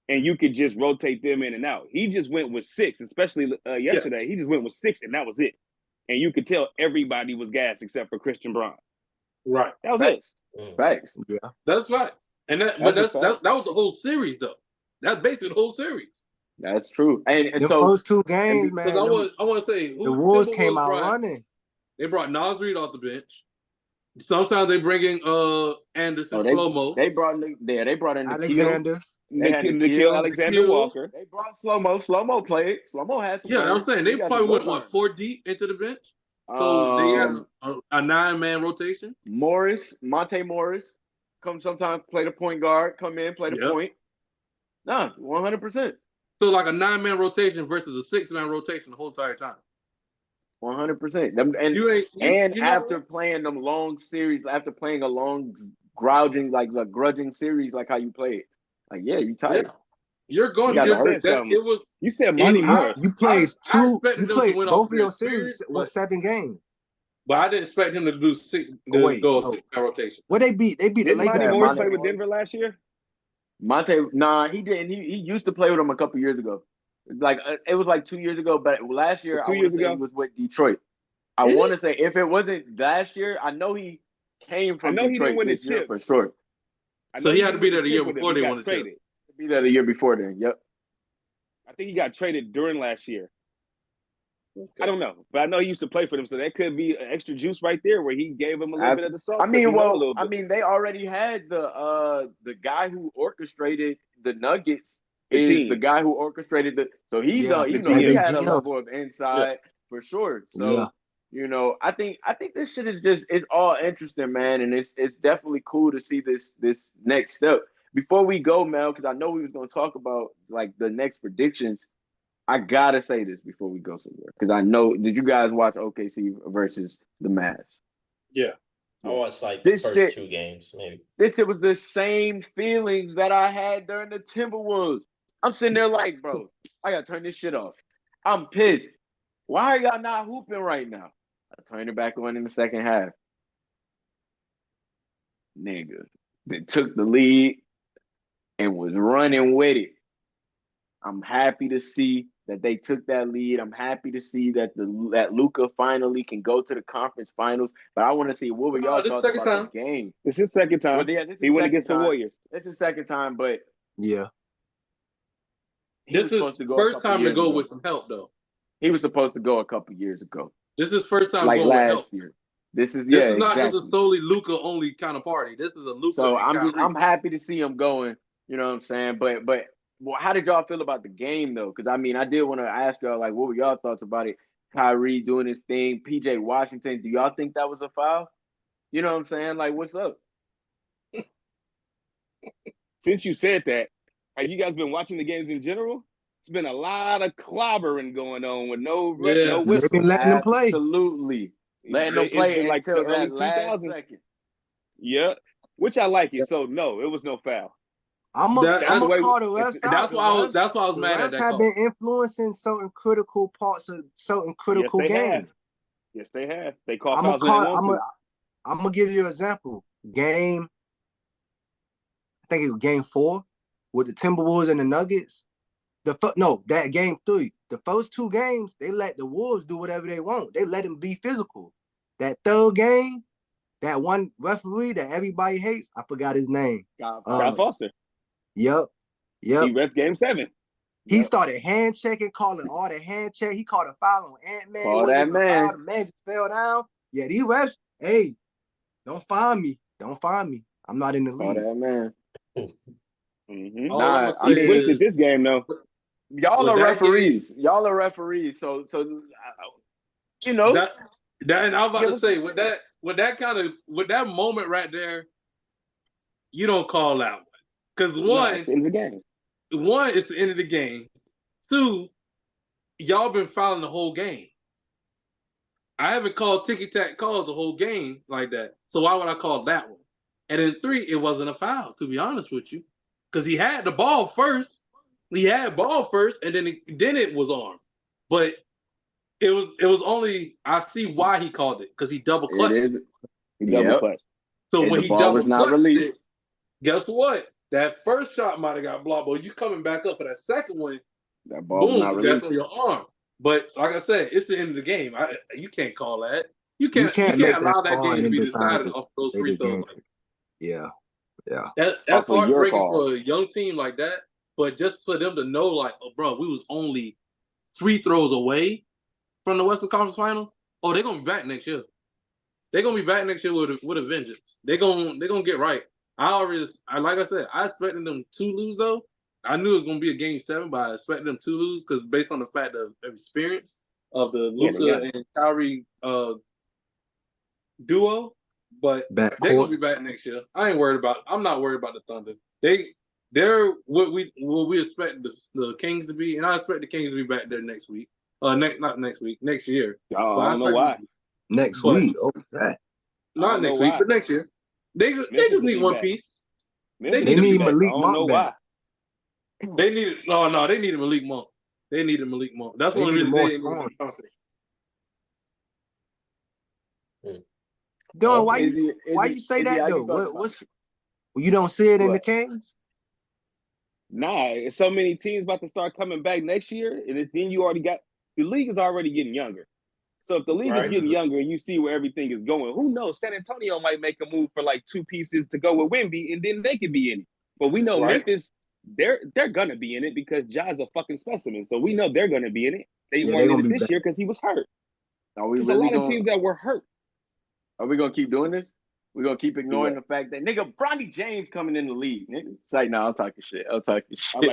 And you could just rotate them in and out. He just went with 6, especially yesterday. Yeah. He just went with 6, and that was it. And you could tell everybody was gassed except for Christian Braun. Right. That was it. Facts. Yeah. That's right. And that was the whole series, though. That's basically the whole series. That's true. And the so first 2 games, man. Because I want to say the Wolves came out running. They brought Naz Reid off the bench. Sometimes they bring in Anderson slow-mo. They brought in Alexander. Nickeil Alexander-Walker. They brought slow-mo. Slow-mo played. Slow-mo had some. Yeah, I'm saying they probably went 4 deep into the bench. So they had a 9-man rotation. Monte Morris, come sometimes play the point guard, come in, play the point. Nah, 100%. So like a 9-man rotation versus a 6-man rotation the whole entire time. 100%. And after playing them long series, after playing a long grudging series, like how you played, like you tired. Yeah. You're going to hurt something. It was you said Monty Morris. You played both of your series was 7 games. But I didn't expect him to do 6-man rotation. Well, they beat the Lakers. Monty Morris play with Denver last year? He didn't. He used to play with them a couple years ago. Like it was like 2 years ago, but last year he was with Detroit. I want to say if it wasn't last year, I know he came from Detroit this year for sure. So he had to be there the year before they won the chip. Be there the year before then. Yep. I think he got traded during last year. Okay. I don't know, but I know he used to play for them, so that could be an extra juice right there where he gave him a little bit of the sauce. I mean, they already had the guy who orchestrated the Nuggets the guy who orchestrated so he had a level of inside for sure. So I think this shit is it's all interesting, man, and it's definitely cool to see this next step. Before we go, Mel, because I know we was going to talk about like the next predictions. I gotta say this before we go somewhere because I know. Did you guys watch OKC versus the Mavs? Yeah, I watched like the first 2 games, maybe. This was the same feelings that I had during the Timberwolves. I'm sitting there like, bro, I gotta turn this shit off. I'm pissed. Why are y'all not hooping right now? I turned it back on in the second half. Nigga, they took the lead and was running with it. I'm happy to see that they took that lead. I'm happy to see that that Luka finally can go to the conference finals. But I want to see what were y'all thoughts about the game. This is second time. Well, he went against the Warriors. This is second time, but this is first time to go with some help, though. He was supposed to go a couple years ago. This is first time like going last with help. Year. This is not just a solely Luka only kind of party. This is a Luka. So I'm happy to see him going. You know what I'm saying? But well, how did y'all feel about the game though? Because I mean, I did want to ask y'all like, what were y'all thoughts about it? Kyrie doing his thing, PJ Washington. Do y'all think that was a foul? You know what I'm saying? Like, what's up? Since you said that, have you guys been watching the games in general? It's been a lot of clobbering going on with no whistle. Letting them play. Absolutely. Letting them play like until that last second. Yeah. Which I like it. So no, it was no foul. I'm gonna call the refs out. That's why I was mad at that. Refs have been influencing certain critical parts of certain critical games. Yes, they have. They call fouls when they want to. I'm gonna give you an example. I think it was game 4 with the Timberwolves and the Nuggets. That game 3. The first 2 games, they let the Wolves do whatever they want. They let them be physical. That third game, that one referee that everybody hates, I forgot his name. Scott Foster. Yep. He ref game 7. He started hand checking, calling all the hand check. He called a foul on Ant-Man. Call that man. The man just fell down. Yeah, these refs, hey, don't find me. Don't find me. I'm not in the league. Call that man. Mm-hmm. Nah, he switched it this game though. Y'all are referees. Y'all are referees. So you know that. And I was about to say with that moment right there, you don't call that one because one, it's the end of the game. One, it's the end of the game. 2, y'all been fouling the whole game. I haven't called ticky-tack calls the whole game like that. So why would I call that one? And in 3, it wasn't a foul, to be honest with you. Because he had the ball first. He had ball first, and then it was armed. But it was only, I see why he called it, because he double clutched it. He double clutched. So and when the he ball double was not clutched released. it, guess what? That first shot might have got blocked, but you coming back up for that second one, That ball was not boom, released. that's on your arm. But like I said, it's the end of the game. You can't call that. You You can't make allow that call game to and be decide decided off those make free a throws. game. Yeah. That's Off of your heartbreaking call. for a young team like that. But just for them to know, like, oh, bro, we was only 3 throws away from the Western Conference Finals. Oh, they're gonna be back next year. They're gonna be back next year with a vengeance. They're gonna get right. Like I said, I expected them to lose though. I knew it was gonna be a game 7, but I expected them to lose because based on the fact of experience of the Luka and Kyrie duo. But they're gonna be back next year. I'm not worried about the Thunder. They're what we expect the Kings to be, and I expect the Kings to be back there next week. Not next week, next year. Oh, I don't know why. Next week. Oh, that. Not next week, but next year. They just need one piece. They need Malik Monk back. They needed they needed Malik Monk. They needed Malik Monk. That's one of the reasons they didn't conversation. Don, why you say that though? What's you don't see it in the Kings? Nah, so many teams about to start coming back next year, and then you already got the league is already getting younger. So if the league is getting younger and you see where everything is going, who knows? San Antonio might make a move for like 2 pieces to go with Wemby, and then they could be in it. But we know Memphis, they're gonna be in it because Ja's a fucking specimen. So we know they're gonna be in it. They weren't in it this year because he was hurt. There's a lot of teams that were hurt. Are we gonna keep doing this? We're gonna keep ignoring the fact that Bronny James coming in the league. Nigga. It's like, no, I'm talking shit. I'm like,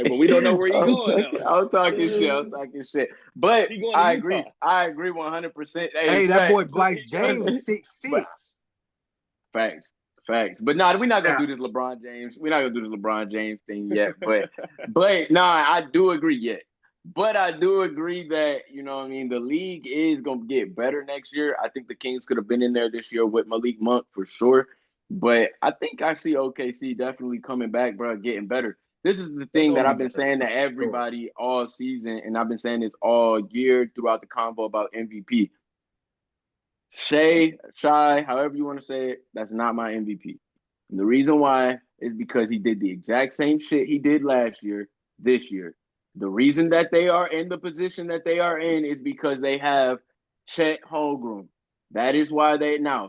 but we don't know where he's going now. I'm talking shit. But I agree 100%. Hey, that boy Bryce James 6'6". Facts. But we're not gonna do this LeBron James. We're not gonna do this LeBron James thing yet. But I do agree yet. But I do agree that, the league is going to get better next year. I think the Kings could have been in there this year with Malik Monk for sure. But I think I see OKC definitely coming back, bro, getting better. This is the thing that I've been saying to everybody all season, and I've been saying this all year throughout the convo about MVP. Shai, however you want to say it, that's not my MVP. And the reason why is because he did the exact same shit he did last year, this year. The reason that they are in the position that they are in is because they have Chet Holmgren. That is why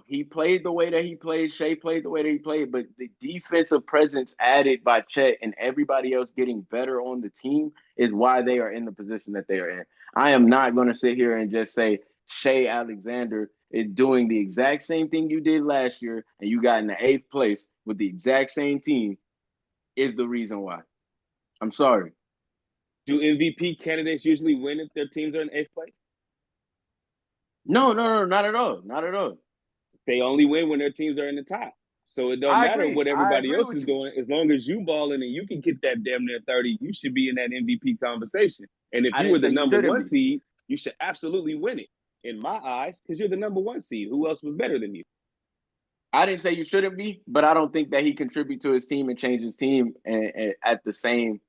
he played the way that he played. Shai played the way that he played, but the defensive presence added by Chet and everybody else getting better on the team is why they are in the position that they are in. I am not going to sit here and just say Shai Alexander is doing the exact same thing you did last year and you got in the 8th place with the exact same team is the reason why. I'm sorry. Do MVP candidates usually win if their teams are in 8th place? No, not at all. Not at all. They only win when their teams are in the top. So it don't matter what everybody else is doing. As long as you balling and you can get that damn near 30, you should be in that MVP conversation. And if you were the number 1 seed, you should absolutely win it, in my eyes, because you're the number 1 seed. Who else was better than you? I didn't say you shouldn't be, but I don't think that he contribute to his team and change his team at the same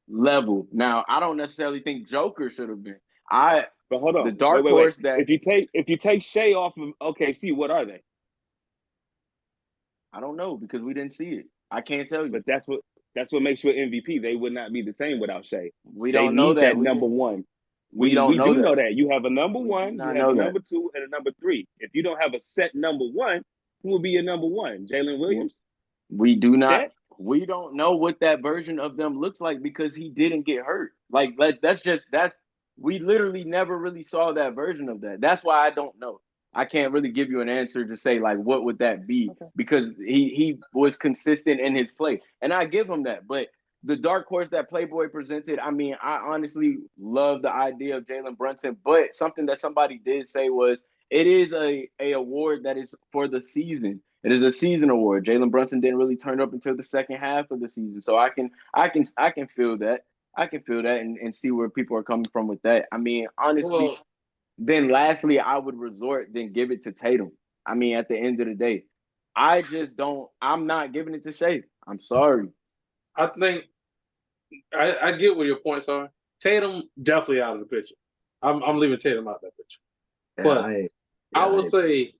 level. Now, I don't necessarily think Joker should have been. But hold on. The dark horse that if you take Shai off of OKC, what are they? I don't know because we didn't see it. I can't tell you. But that's what makes you an MVP. They would not be the same without Shai. We don't know that number 1. We do know that. You have a number 1, you have a number 2, and a number 3. If you don't have a set number 1, who will be your number 1? Jalen Williams? We do not. Chet? We don't know what that version of them looks like because he didn't get hurt. We literally never really saw that version of that. That's why I don't know. I can't really give you an answer to say like what would that be because he was consistent in his play, and I give him that. But the dark horse that Playboy presented, I mean, I honestly love the idea of Jalen Brunson, but something that somebody did say was it is a award that is for the season. It is a season award. Jalen Brunson didn't really turn up until the second half of the season, so I can feel that. I can feel that and see where people are coming from with that. I mean, honestly, then lastly, I would give it to Tatum. I mean, at the end of the day, I just don't. I'm not giving it to Shea. I'm sorry. I think I get what your points are. Tatum definitely out of the picture. I'm leaving Tatum out of that picture. Yeah, But I will say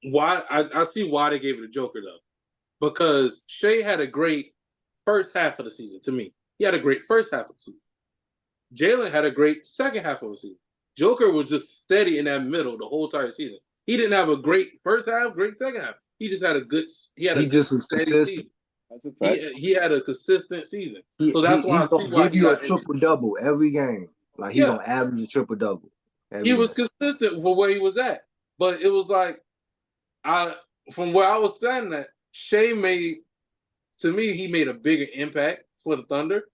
why I see why they gave it to Joker though. Because Shea had a great first half of the season to me. He had a great first half of the season. Jalen had a great second half of the season. Joker was just steady in that middle the whole entire season. He didn't have a great first half, great second half. He just had a good. He just was steady consistent. Season. That's a fact. He had a consistent season, so that's why he's gonna give you a triple double every game. Like he's gonna average a triple double. He was consistent for where he was at, but it was like from where I was standing at, Shea made a bigger impact for the Thunder,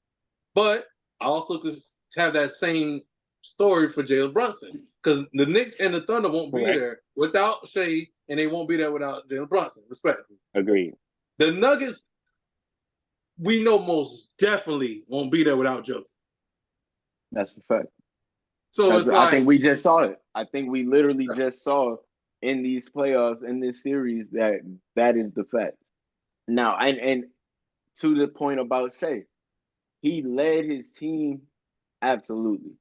but I also could have that same story for Jalen Brunson because the Knicks and the Thunder won't be there without Shea, and they won't be there without Jalen Brunson. Respectfully, agreed. The Nuggets, we know most definitely won't be there without Joker. That's a fact. So I think we just saw it. I think we literally just saw in these playoffs, in this series, that is the fact. Now, and to the point about Shea, he led his team absolutely.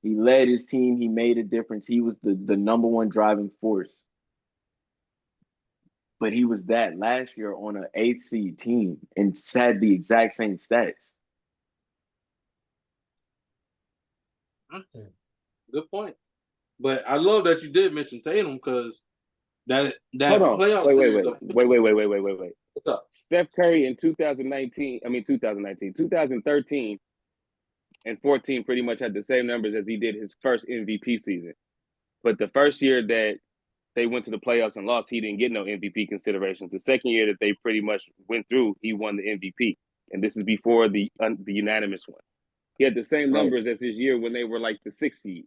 He led his team. He made a difference. He was the number one driving force. But he was that last year on an 8th seed team and had the exact same stats. Good point. But I love that you did mention Tatum because that playoff series. Wait. What's up? Steph Curry in 2013 and 14 pretty much had the same numbers as he did his first MVP season. But the first year that they went to the playoffs and lost, he didn't get no MVP considerations. The second year that they pretty much went through, he won the MVP. And this is before the unanimous one. He had the same numbers as his year when they were like the 6th seed.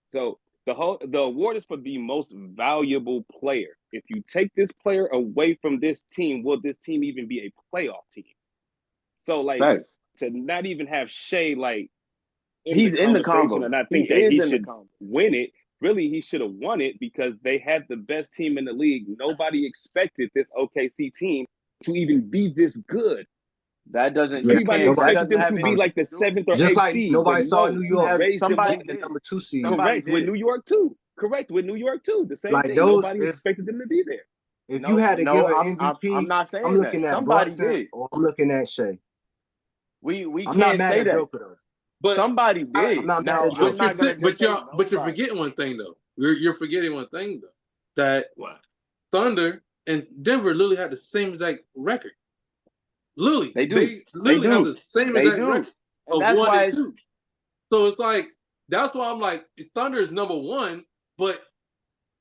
So the award is for the most valuable player. If you take this player away from this team, will this team even be a playoff team? So like to not even have Shea like he's in the convo, and I think that he should win it. Really, he should have won it because they had the best team in the league. Nobody expected this OKC team to even be this good. That doesn't. Everybody expected them to be like the 7th or 8th just like seed. Nobody saw New York. Somebody the number 2 seed. Correct with New York too. The same thing. Nobody expected them to be there. If you had to give an MVP, I'm not saying I'm looking at somebody Brunson did. or I'm looking at Shea. We I'm can't not mad say at that. Joker though. But somebody did. I'm not mad at Joker. But you're forgetting one thing though. You're forgetting one thing though. That Thunder and Denver literally had the same exact record. Literally, they do. They literally have the same exact record of 1 and 2. So it's like that's why I'm like Thunder is number 1, but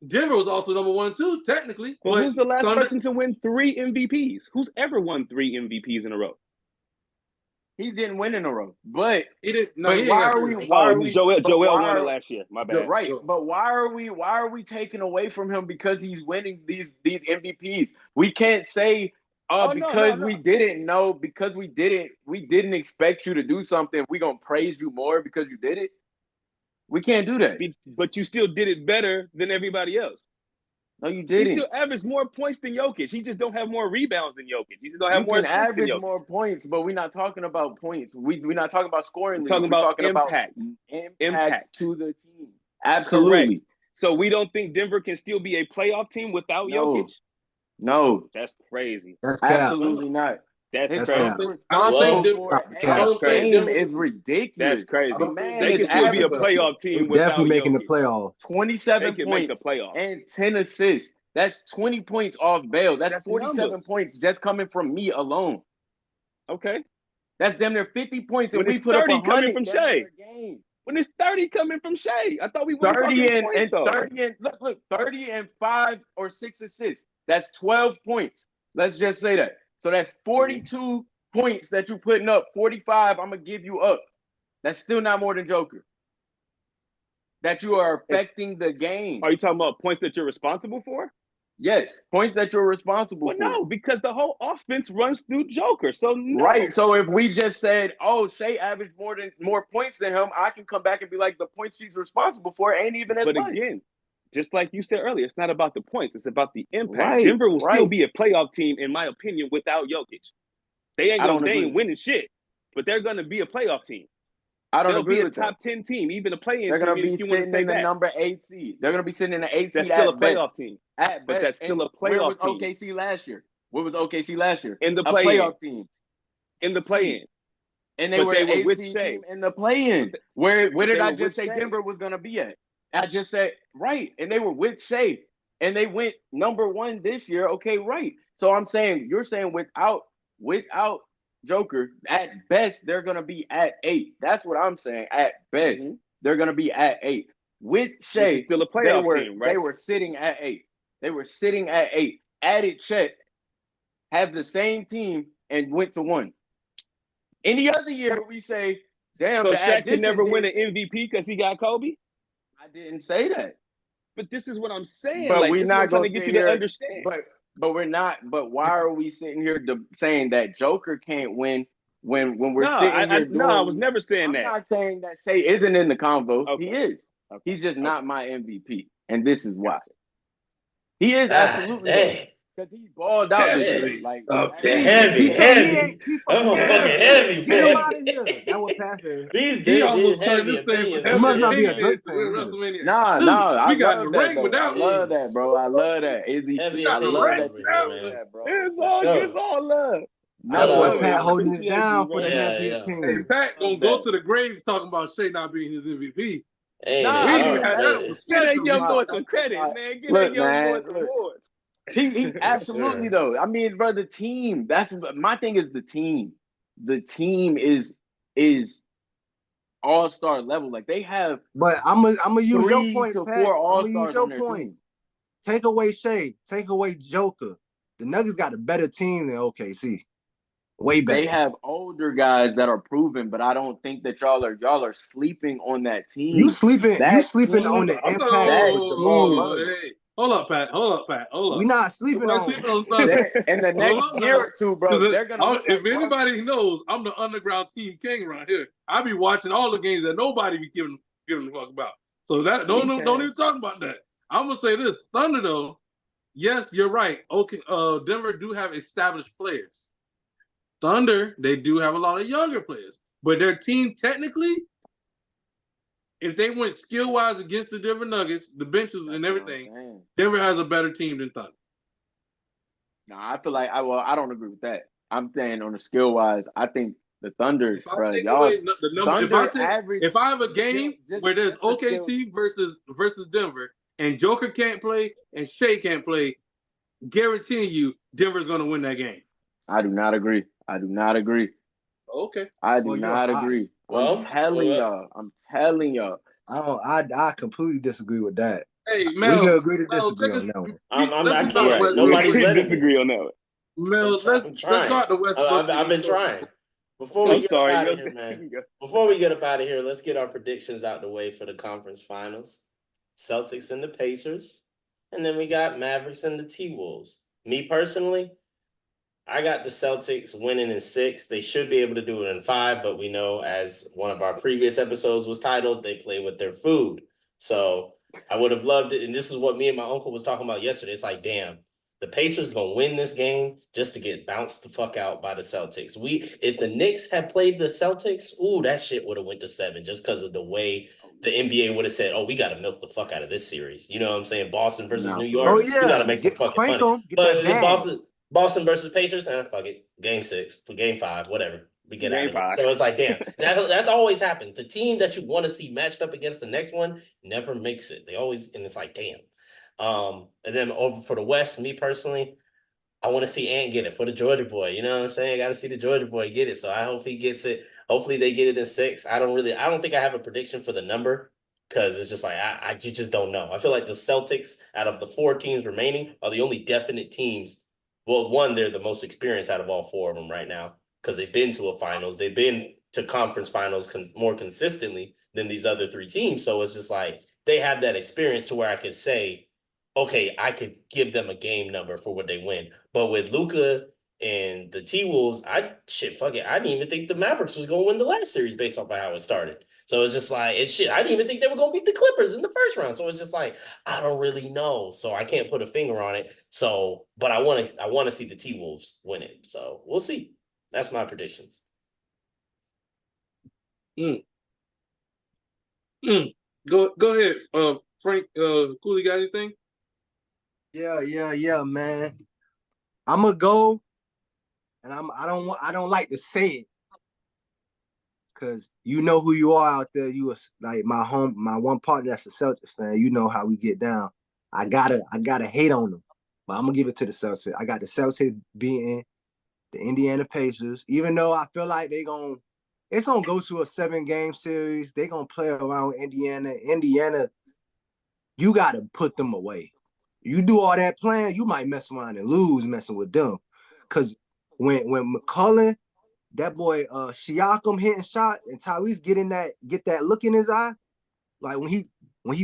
Denver was also number 1 too, technically. Well, who's the last person to win 3 MVPs? Who's ever won 3 MVPs in a row? He didn't win in a row, but he didn't. No, but he why are we? Joel won it last year. My bad. Right, but why are we taking away from him because he's winning these MVPs? We can't say we didn't know because we didn't expect you to do something. We're gonna praise you more because you did it. We can't do that. But you still did it better than everybody else. No, you didn't. He still averaged more points than Jokic. He just don't have more rebounds than Jokic. He just don't have more assists than Jokic. Average more points, but we're not talking about points. We're not talking about scoring. We're talking about impact to the team. Absolutely. Correct. So we don't think Denver can still be a playoff team without Jokic? No. That's crazy. That's absolutely not. That's crazy. I don't think game is ridiculous. That's crazy. Man, they can still be a playoff team without definitely making Jokic. the playoffs. 27 points and 10 assists. That's 20 points off bail. That's 47 points just coming from me alone. Okay. That's damn near 50 points. And we put up 100 coming from Shea. When it's 30 coming from Shea. I thought we were 30 and points, though. 30 and look, 30 and 5 or 6 assists. That's 12 points. Let's just say that. So that's 42 points that you're putting up. 45, I'm gonna give you up. That's still not more than Joker. That you are affecting the game. Are you talking about points that you're responsible for? Yes, points that you're responsible for. No, because the whole offense runs through Joker. So no. Right. So if we just said, "Oh, Shea averaged more points than him," I can come back and be like, "The points she's responsible for ain't even as much." But again, just like you said earlier, it's not about the points. It's about the impact. Right, Denver will still right. be a playoff team, in my opinion, without Jokic. They ain't winning shit, but they're going to be a playoff team. They'll be a top 10 team, even a play-in They're team gonna be if you want to sitting say in the that. number 8 seed. They're gonna be sitting in the 8 seed. That's still a at best. playoff team. At But best. that's still And a where was playoff team. OKC last year? Where was OKC last year? In the A play-in. playoff team. In the play-in. And they But were they an were 8 with seed Shai. team in the play-in. Where But did they I were just with say Shai. Denver was gonna be at? I just said right, and they were with Shai, and they went number 1 this year. Okay, right. So I'm saying you're saying without Joker, at best they're gonna be at 8. That's what I'm saying. At best, they're gonna be at 8. With Shai, Which is still a playoff team, right? They were sitting at 8. They were sitting at 8. Added Chet, have the same team and went to 1. Any other year we say, damn, so the Shaq can never addition win an did- MVP because he got Kobe? I didn't say that. But this is what I'm saying. But like, we're this is what not I'm trying gonna to get sit you here, to understand. But we're not. But why are we sitting here saying that Joker can't win when we're sitting here doing? No, I was never saying that. I'm not saying that Shai isn't in the convo. Okay. He is. Okay. He's just not my MVP, and this is why. He is absolutely because he balled out this year. Like heavy. He fucking I'm heavy. fucking heavy, Get him boy. out of here. That what Pastor. He almost turned heavy this thing opinions. from He must not be a heavy Drake to fan either. WrestleMania. Nah, Dude, I we got in love the that, ring though. with I that love that, bro. I love that. Izzy, Heavy I love opinions that over you here, love man. that, bro. It's all love. That No, boy Pat I holding it appreciate down you, for the bro. heavy Yeah. opinion. Hey, Pat gonna Love go that. to the grave talking about Shai not being his MVP. Hey, Nah, We ain't all even right, had but that on the it's- Get that schedule. young boy That's some just credit, my- man. Get Look, that young man, boy some look. awards. He absolutely sir. though. I mean, bro, the team. That's my thing. Is the team. The team is all-star level. Like they have But I'm gonna use your 3 point, to Pat. 4 I'm gonna all-stars use your on their point. team. Take away Shai. Take away Joker. The Nuggets got a better team than OKC. Way better. They have older guys that are proven, but I don't think that y'all are sleeping on that team. You sleeping That sleeping on the team- impact that with team- Jamal Murray. Hey, hold up, Pat. Hold up. We not sleeping Nobody on sleeping on Thunder. In the next Hold up year now. or two, bro, 'Cause they're gonna. Look if like anybody knows, I'm the underground team king around here. I be watching all the games that nobody be giving a fuck about. So that don't even talk about that. I'm gonna say this: Thunder, though. Yes, you're right. Okay, Denver do have established players. Thunder, they do have a lot of younger players, but their team technically, if they went skill wise against the Denver Nuggets, the benches and everything, Denver has a better team than Thunder. No, I feel like I don't agree with that. I'm saying on the skill wise, I think the Thunder, bro, y'all. If I have a game where there's OKC versus Denver, and Joker can't play and Shai can't play, guaranteeing you Denver's going to win that game. I do not agree. Okay. I do not agree. I'm telling y'all. I completely disagree with that. Hey, We Mel, can agree to disagree on that one. I can't. Nobody's letting disagree on that one. Mel, let's go out the West Coast. I've been trying. Before we I'm get sorry, out of here, man. Before we get up out of here, let's get our predictions out the way for the conference finals. Celtics and the Pacers. And then we got Mavericks and the T-Wolves. Me personally, I got the Celtics winning in 6. They should be able to do it in 5, but we know, as one of our previous episodes was titled, they play with their food. So I would have loved it. And this is what me and my uncle was talking about yesterday. It's like, damn, the Pacers gonna win this game just to get bounced the fuck out by the Celtics. If the Knicks had played the Celtics, that shit would have went to 7 just because of the way the NBA would have said, "Oh, we got to milk the fuck out of this series." You know what I'm saying? Boston versus New York. Oh yeah, we got to make some fucking money. But Boston versus Pacers, fuck it. Game 6 for Game 5, whatever. We get out of here. So it's like, damn, that always happens. The team that you want to see matched up against the next one never makes it. They always, and it's like, damn. And then over for the West, me personally, I want to see Ant get it for the Georgia boy. You know what I'm saying? I got to see the Georgia boy get it. So I hope he gets it. Hopefully they get it in 6. I don't think I have a prediction for the number because it's just like, I just don't know. I feel like the Celtics, out of the 4 teams remaining, are the only definite teams. Well, one, they're the most experienced out of all 4 of them right now because they've been to a finals. They've been to conference finals more consistently than these other 3 teams. So it's just like they have that experience to where I could say, okay, I could give them a game number for what they win. But with Luka and the T-Wolves, fuck it. I didn't even think the Mavericks was going to win the last series based off of how it started. So it's just like it's shit. I didn't even think they were gonna beat the Clippers in the first round. So it's just like I don't really know. So I can't put a finger on it. So, but I want to see the T-Wolves win it. So we'll see. That's my predictions. Go ahead, Frank. Cooley, got anything? Yeah, man. I'm gonna go, and I don't like to say it, cause you know who you are out there. You was like my one partner that's a Celtics fan. You know how we get down. I gotta hate on them, but I'm gonna give it to the Celtics. I got the Celtics beating the Indiana Pacers, even though I feel like it's gonna go to a 7-game series. They gonna play around Indiana. Indiana, you gotta put them away. You do all that playing, you might mess around and lose messing with them. Cause when McCullough, that boy Siakam hitting shot and Tyrese get that look in his eye, like when he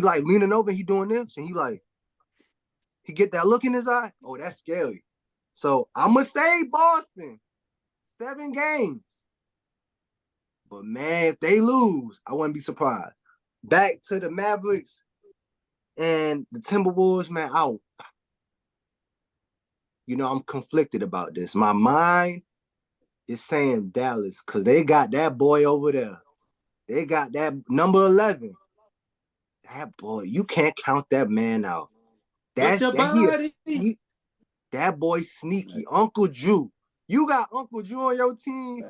like leaning over and he doing this and he get that look in his eye, oh, that's scary. So I'ma say Boston, 7 games. But man, if they lose, I wouldn't be surprised. Back to the Mavericks and the Timberwolves, man, I'm conflicted about this. My mind is saying Dallas because they got that boy over there. They got that number 11. That boy, you can't count that man out. That boy sneaky. Uncle Drew. You got Uncle Drew on your team,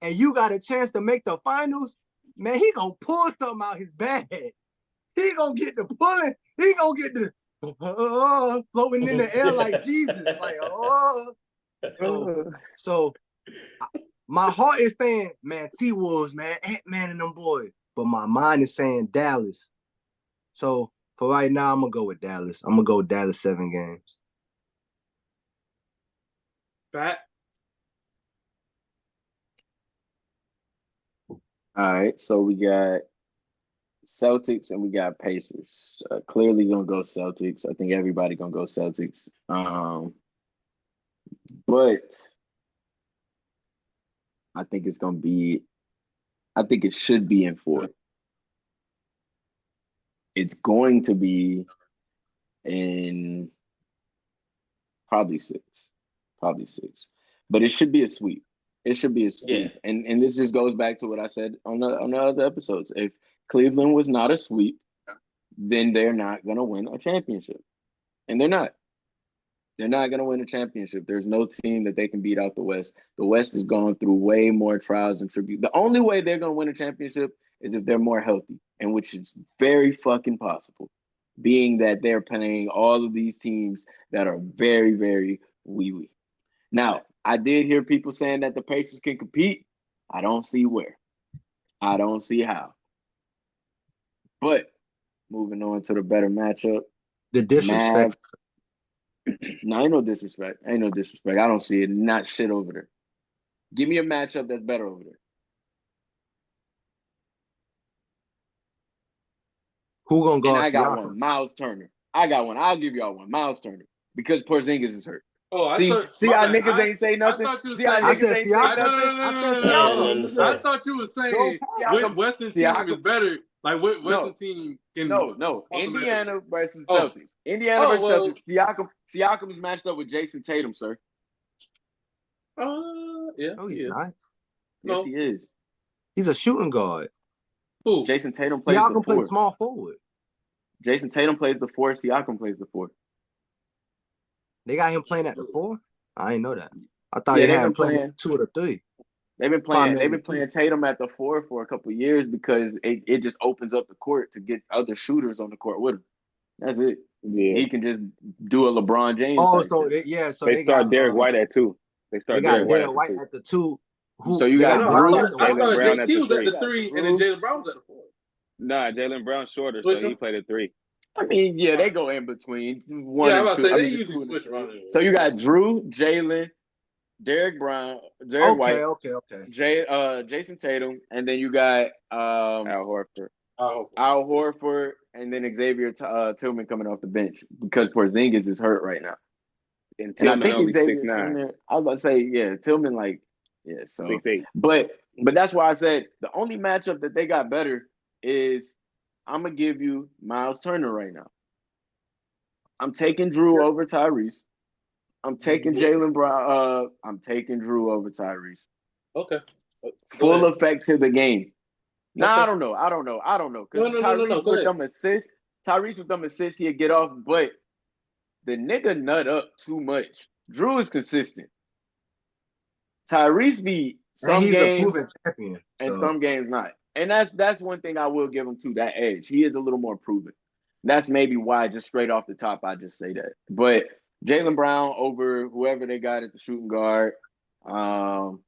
and you got a chance to make the finals. Man, he gonna pull something out his bag. He gonna get the pulling. He gonna get the floating in the air like Jesus. Like, So my heart is saying, man, T-Wolves, man, Ant-Man and them boys. But my mind is saying Dallas. So for right now, I'm gonna go with Dallas. I'm gonna go with Dallas 7 games. Pat. All right, so we got Celtics and we got Pacers. Clearly gonna go Celtics. I think everybody gonna go Celtics. But I think it should be in 4. It's going to be in probably 6. But it should be a sweep. It should be a sweep. Yeah. And this just goes back to what I said on the other episodes. If Cleveland was not a sweep, then they're not going to win a championship. And they're not. They're not going to win a championship. There's no team that they can beat out the West. The West has gone through way more trials and tributes. The only way they're going to win a championship is if they're more healthy, and which is very fucking possible, being that they're playing all of these teams that are very, very wee-wee. Now, I did hear people saying that the Pacers can compete. I don't see where. I don't see how. But moving on to the better matchup. The disrespect. No, ain't no disrespect. I don't see it. Not shit over there. Give me a matchup that's better over there. Who gonna go? And I got one. Miles Turner. I got one. I'll give y'all one. Miles Turner. Because Porzingis is hurt. Oh, see how niggas ain't say nothing? I thought you were saying what Western team is better. Like what Western team can No. Indiana versus Celtics. Indiana versus Celtics. Siakam is matched up with Jason Tatum, sir. Yeah. No, he's not. Yes, he is. He's a shooting guard. Who? Jason Tatum plays the 4. Siakam plays small forward. Jason Tatum plays the 4. Siakam plays the 4. They got him playing at the 4? I didn't know that. I thought they had him playing 2 or 3. They've been playing Tatum at the 4 for a couple of years because it just opens up the court to get other shooters on the court with him. That's it. Yeah. He can just do a LeBron James. So they start Derek White at 2. They got Derek White at the 2. So you got Drew. I thought JT was at the 3 and then Jaylen Brown was at the 4. Nah, Jaylen Brown's shorter, so he played at 3. I mean, yeah, they go in between 1 and 2. I was about to say, they usually switch around. So you got Drew, Jaylen, Derek White, Jason Tatum, and then you got Al Horford. Al Horford, and then Xavier Tillman coming off the bench because Porzingis is hurt right now. And Tillman only 6'9". I was about to say, Tillman 6'8". But that's why I said the only matchup that they got better is I'm gonna give you Miles Turner right now. I'm taking Drew over Tyrese. I'm taking Jaylen Brown. I'm taking Drew over Tyrese. Okay. Full effect to the game. Nah, Okay. I don't know. Because Tyrese with them assists, he'll get off, but the nigga nut up too much. Drew is consistent. Tyrese be some he's games a proven champion, and some games not. And that's one thing I will give him to that edge. He is a little more proven. That's maybe why just straight off the top I just say that. But Jaylen Brown over whoever they got at the shooting guard. Because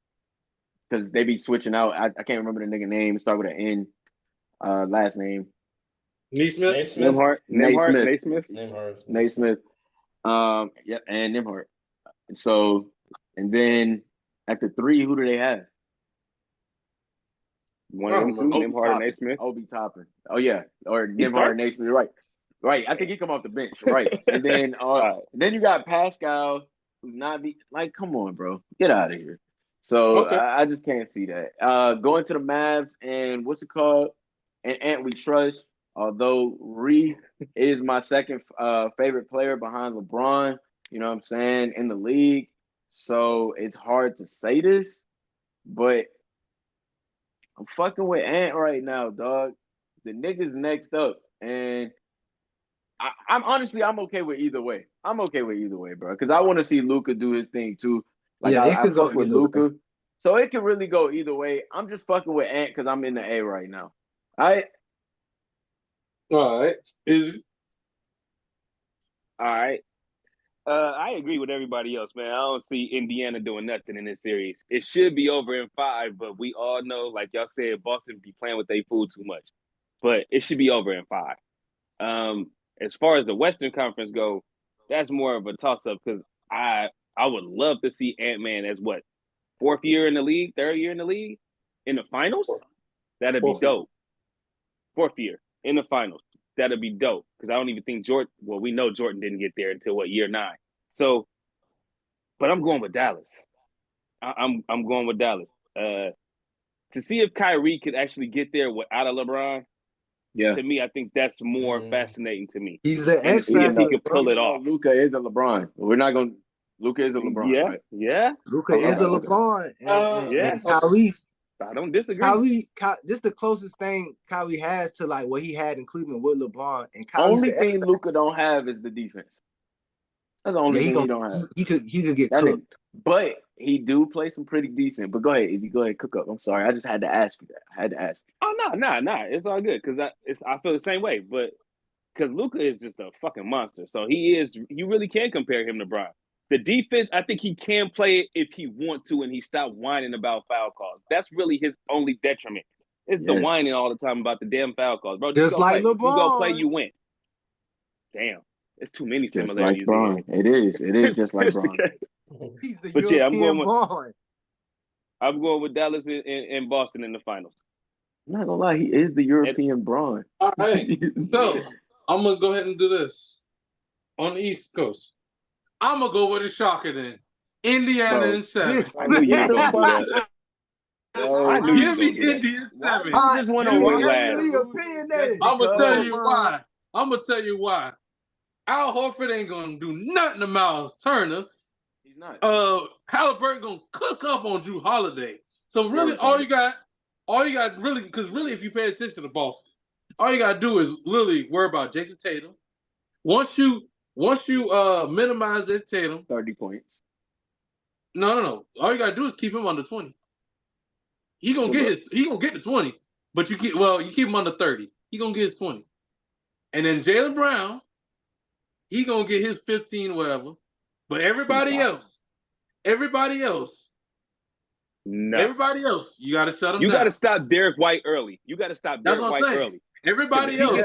they be switching out. I can't remember the nigga name. Start with an N. Last name. Naismith. Naismith. Yeah, and Nembhard. So, and then at the 3, who do they have? One of them two, Nembhard and Naismith. Obi Toppin. Oh yeah, or Nembhard and Naismith. Right. I think he come off the bench. Right, and then then you got Pascal, who's not come on, bro, get out of here. So okay. I just can't see that. Going to the Mavs and what's it called? And Ant we trust. Although Ree is my second favorite player behind LeBron, you know what I'm saying, in the league. So it's hard to say this, but I'm fucking with Ant right now, dog. The nigga's next up. And I'm honestly, I'm okay with either way. I'm okay with either way, bro. Because I want to see Luka do his thing too. Like I fuck with Luka. So it can really go either way. I'm just fucking with Ant because I'm in the A right now. All right. All right. All right. I agree with everybody else, man. I don't see Indiana doing nothing in this series. It should be over in 5, but we all know, like y'all said, Boston be playing with their food too much. But it should be over in 5. As far as the Western Conference go, that's more of a toss-up because I would love to see Ant-Man as what? 4th year in the league, 3rd year in the league, in the finals? That'd be dope. 4th year in the finals. That'd be dope. Because I don't even think Jordan, well, we know Jordan didn't get there until year 9. So, but I'm going with Dallas. I'm going with Dallas. To see if Kyrie could actually get there without a LeBron, to me, I think that's more fascinating to me. He's an X factor. If he could pull it off. Luka is a LeBron. Luka is a LeBron. Yeah. Luka is a LeBron. And Kyrie. I don't disagree. Kyrie, this is the closest thing Kyrie has to like what he had in Cleveland with LeBron. And Kyrie's only thing Luka don't have is the defense. That's the only thing he don't have. He could get cooked. But he do play some pretty decent. But go ahead, Izzy. Go ahead, cook up. I'm sorry. I just had to ask you that. I had to ask you. Oh, no. It's all good because I feel the same way. But because Luka is just a fucking monster. So you really can compare him to Bron. The defense, I think he can play it if he want to and he stopped whining about foul calls. That's really his only detriment. It's the whining all the time about the damn foul calls. Bro, just like LeBron. You go play, you win. Damn. It's too many similarities. Just like Bron. It is just like Bron. He's the European Bron. I'm going with Dallas and Boston in the finals. I'm not gonna lie, he is the European Bron. All right. So I'm gonna go ahead and do this. On the East Coast. I'm gonna go with a shocker then. Indiana in 7. I knew you were gonna do that. Give me Indy in 7. I just want to I'm gonna tell you why. Al Horford ain't gonna do nothing to Miles Turner. He's not. Halliburton gonna cook up on Drew Holiday. So really, all you got really, because really, if you pay attention to Boston, all you gotta do is literally worry about Jason Tatum. Once you minimize this Tatum, 30 points. No. All you gotta do is keep him under 20. He gonna get the 20, but you keep him under 30. He gonna get his 20. And then Jaylen Brown, he gonna get his 15, whatever. But everybody else, no. Everybody else, you gotta shut him down. You gotta stop Derek White early. That's what I'm saying. Everybody else,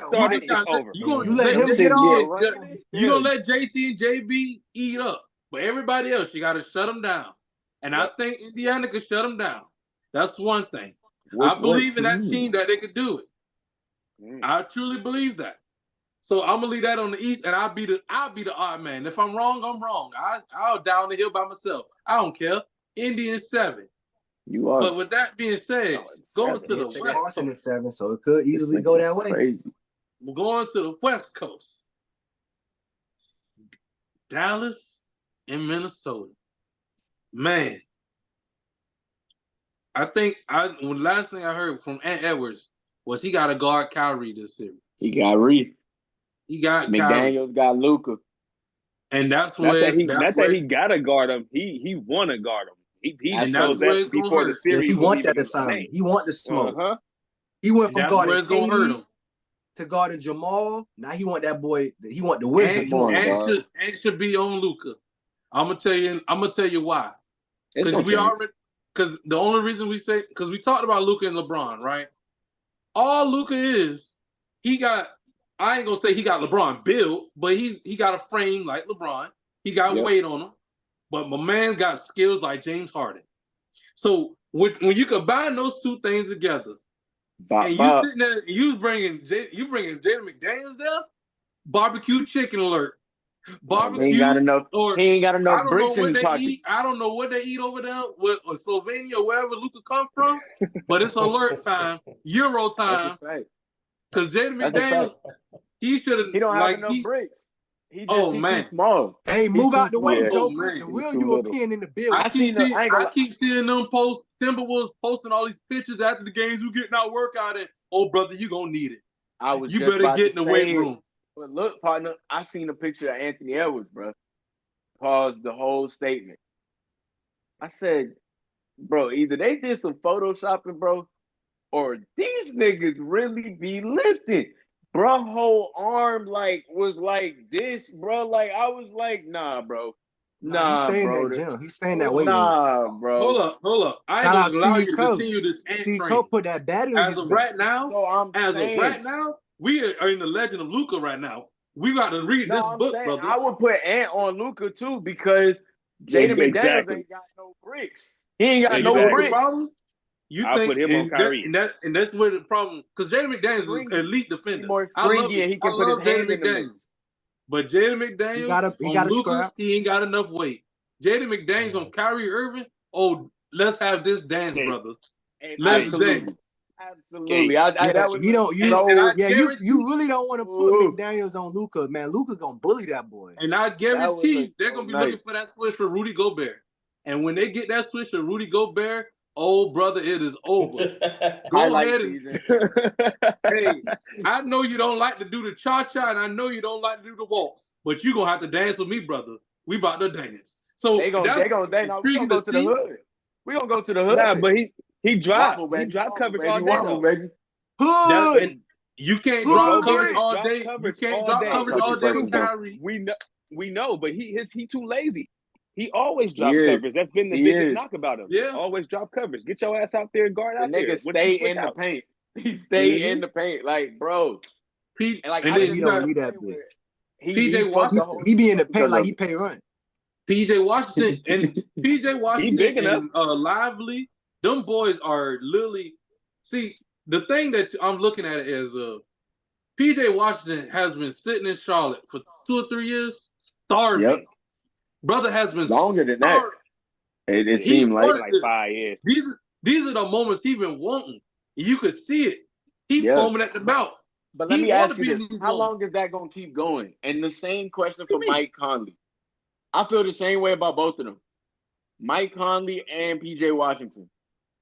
you gonna let JT and JB eat up. But everybody else, you gotta shut them down. And I think Indiana could shut them down. That's one thing. I believe in that team that they could do it. I truly believe that. So I'm gonna leave that on the East, and I'll be the odd man. If I'm wrong, I'm wrong. I'll down the hill by myself. I don't care. Indy in 7. You are. But with that being said, going to the Take West Boston Coast. in 7, so it could easily go that way. Crazy. We're going to the West Coast. Dallas and Minnesota. Man. I think last thing I heard from Ant Edwards was he got to guard Kyrie this series. He got Reed. He got McDaniels Kyrie. got Luka. And that's not where that he gotta guard him. He wanna guard him. He chose that before the series. He want that assignment. He want the smoke. Uh-huh. He went from guarding KD to guarding Jamal. Now he want that boy. He want the wizard. And should be on Luka. I'm gonna tell you why. Because the only reason we say, because we talked about Luka and LeBron, right? All Luka is, I ain't gonna say he got LeBron built, but he got a frame like LeBron. He got weight on him. But my man got skills like James Harden. So when you combine those two things together, and you sitting there, and you bringing Jaden McDaniels there, barbecue chicken alert. Barbecue. He ain't got enough bricks in his pocket. I don't know what they eat over there, or Slovenia, or wherever Luka come from, but it's alert time, Euro time. Because Jaden McDaniels, he should have. He don't have enough bricks. He's too small. Hey, move out the way, Joe. The real European in the building. I keep seeing them post Timberwolves posting all these pictures after the games. You getting out workout, and brother, you gonna need it. You better get in the weight room. But look, partner, I seen a picture of Anthony Edwards, bro. Paused the whole statement. I said, bro, either they did some photoshopping, bro, or these niggas really be lifting. Bro, whole arm was like this, bro. Like I was like, nah, bro. Nah, he's staying bro. in that gym. He's staying that weight room. Nah, bro. Hold up. I ain't gonna allow you to continue this ant train. Steve put that battery as of right now, we are in the legend of Luka right now. We got to read this book, brother. I would put Ant on Luka too because Jaden McDaniels ain't got no bricks. He ain't got no bricks. I'll put him on Kyrie. And that's where the problem, because Jaden McDaniels is an elite defender. I love Jaden McDaniels. But Jaden McDaniels, he ain't got enough weight. Jaden McDaniels on Kyrie Irving, let's have this dance, brother. Let's dance. Absolutely. You really don't want to put McDaniels on Luka, man. Luka gonna bully that boy. And I guarantee they're gonna be looking for that switch for Rudy Gobert. And when they get that switch for Rudy Gobert, brother, it is over. Go ahead and hey, I know you don't like to do the cha-cha, and I know you don't like to do the waltz, but you're gonna have to dance with me, brother. We about to dance. So we gonna go to the hood. We gonna go to the hood. Nah, but he dropped coverage all day. Hood. And you can't drop coverage all day. You can't drop coverage all day with Kyrie. We know, but he too lazy. He always drops coverage. That's been the biggest knock about him. Yeah. Always drop coverage. Get your ass out there and guard out there. Nigga stay in the paint. He stay in the paint. Like, bro. He don't need that bitch. PJ Washington. He be in the paint like he pay rent. PJ Washington he big enough. And Lively, them boys are literally. See, the thing that I'm looking at is PJ Washington has been sitting in Charlotte for 2 or 3 years, starving. Yep. Brother has been longer than that. It seemed like 5 years. These are the moments he's been wanting. You could see it. He's foaming at the mouth. But let me ask you this: how long is that gonna keep going? And the same question for Mike Conley. I feel the same way about both of them. Mike Conley and PJ Washington.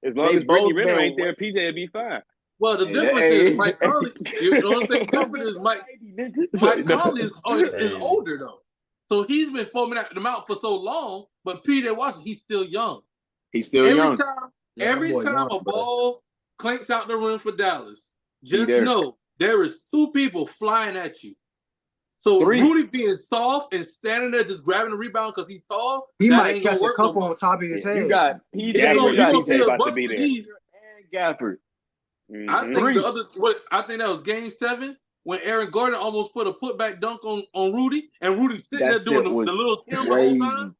As long as Brittany Renner ain't there, PJ would be fine. Well, the difference is Mike Conley. You know what I'm saying? The difference is Mike Conley is older though. So he's been foaming at the mouth for so long, but PJ Washington, he's still young. He's still young. Every time a ball clanks out the rim for Dallas, just know there is 2 people flying at you. So Rudy being soft and standing there just grabbing the rebound because he's tall, he might catch a couple on top of his head. You got PJ. You gonna see a bunch of these and Gafford. I think that was Game 7 when Aaron Gordon almost put a putback dunk on Rudy, and Rudy sitting there doing the little Tim the whole time.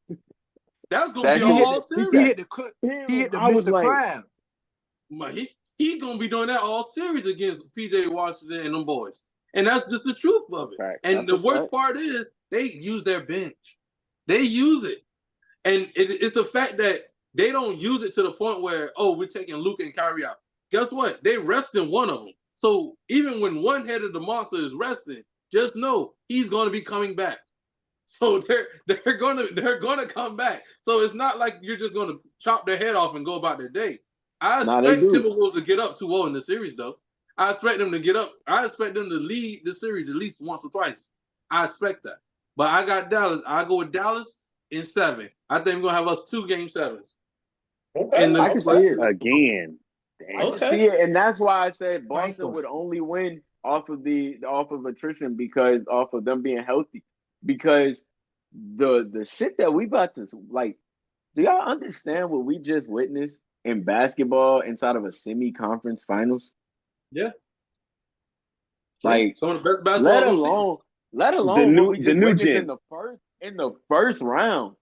That's gonna be all series. He hit the Mr. Crab. He's gonna be doing that all series against PJ Washington and them boys. And that's just the truth of it. Right. And the worst part is they use their bench. They use it. And it's the fact that they don't use it to the point where, oh, we're taking Luka and Kyrie out. Guess what? They resting one of them. So even when one head of the monster is resting, just know he's going to be coming back. So they're gonna come back. So it's not like you're just gonna chop their head off and go about their day. I expect Timberwolves to get up 2-0 in the series, though. I expect them to get up. I expect them to lead the series at least once or twice. I expect that. But I got Dallas. I go with Dallas in 7. I think we're gonna have us 2 Game 7s. Okay. I can see it again. I can see it, and that's why I said Boston would only win off of attrition because off of them being healthy. Because the shit that we about to like, do y'all understand what we just witnessed in basketball inside of a semi-conference finals? Yeah. Like some of the best basketball. Let alone what we just witnessed in the first round.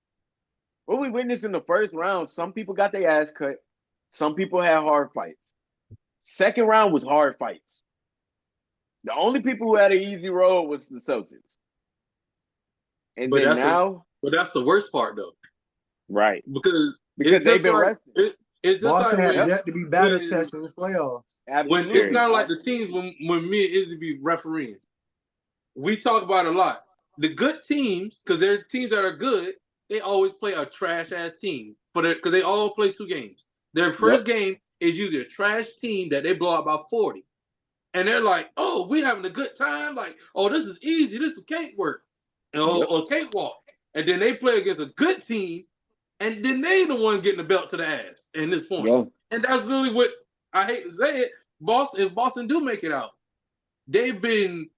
What we witnessed in the first round, some people got their ass cut. Some people had hard fights. Second round was hard fights. The only people who had an easy road was the Celtics. And but that's the worst part, though. Right. Because they've been resting. It's just Boston like has yet to be battle tested in the playoffs. When it's not like the teams when me and Izzy be refereeing. We talk about it a lot. The good teams, because they're teams that are good, they always play a trash ass team. Because they all play 2 games. Their first game is usually a trash team that they blow out by 40. And they're like, oh, we having a good time. Like, oh, this is easy. This is cakework. Or cakewalk. And then they play against a good team, and then they the one getting the belt to the ass in this point. Yeah. And that's really what I hate to say it. If Boston do make it out, they've been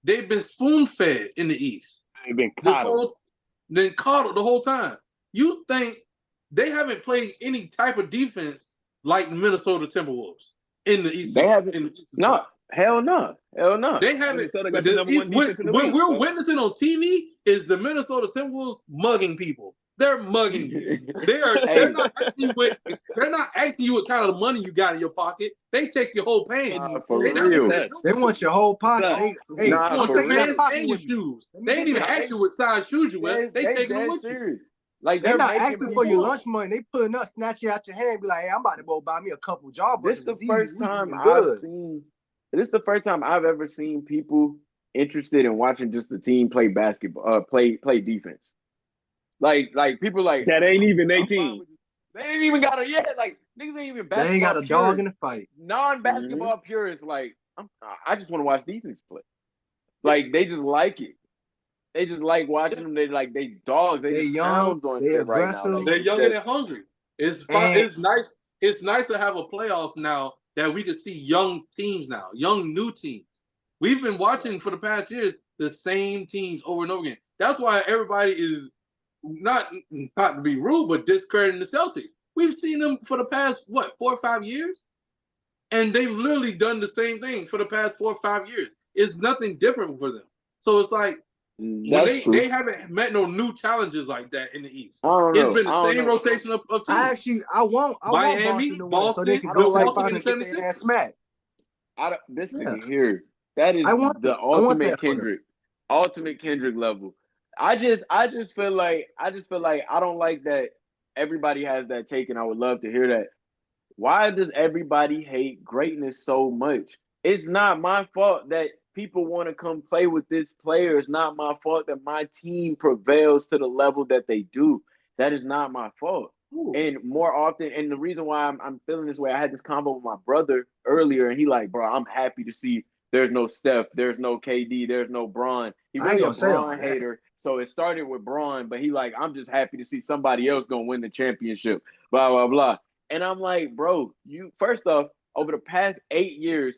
spoon-fed in the East. They've been coddled. Coddled the whole time. You think they haven't played any type of defense like the Minnesota Timberwolves in the East? They haven't. No. Hell no. They haven't. What we're witnessing on TV is the Minnesota Timberwolves mugging people. They're mugging you. They're not asking you what kind of money you got in your pocket. They take your whole pan. They want your whole pocket. They want to take your pocket and your shoes. They ain't even ask you what size shoes you wear. They taking them with you. Like they're not asking for your lunch money. They putting up, snatch it out your hand, be like, "Hey, I'm about to go buy me a couple job." This is the first time I've seen. This is the first time I've ever seen people interested in watching just the team play basketball, play defense. Like people like that ain't even 18. They ain't even got a like niggas ain't even basketball. They ain't got a dog in the fight. Non-basketball purists like I just want to watch defense play. Like they just like it. They just like watching them. They dogs. They young. They're aggressive. Right now. They're young and they're hungry. It's nice. It's nice to have a playoffs now that we can see young teams now, young new teams. We've been watching for the past years the same teams over and over again. That's why everybody is not to be rude, but discrediting the Celtics. We've seen them for the past 4 or 5 years, and they've literally done the same thing for the past 4 or 5 years. It's nothing different for them. So it's like they haven't met no new challenges like that in the East. It's been the same rotation of teams. I want Miami, Boston, so they can go to the final and get their ass smacked. Here. That is the ultimate Kendrick. Ultimate Kendrick level. I just feel like I don't like that everybody has that take, and I would love to hear that. Why does everybody hate greatness so much? It's not my fault that people want to come play with this player. It's not my fault that my team prevails to the level that they do. That is not my fault. Ooh. And more often, and the reason why I'm feeling this way, I had this convo with my brother earlier, and he like, bro, I'm happy to see there's no Steph, there's no KD, there's no Bron. He really a Bron hater. So it started with Bron, but he like, I'm just happy to see somebody else gonna win the championship, blah, blah, blah. And I'm like, bro, you first off, over the past 8 years,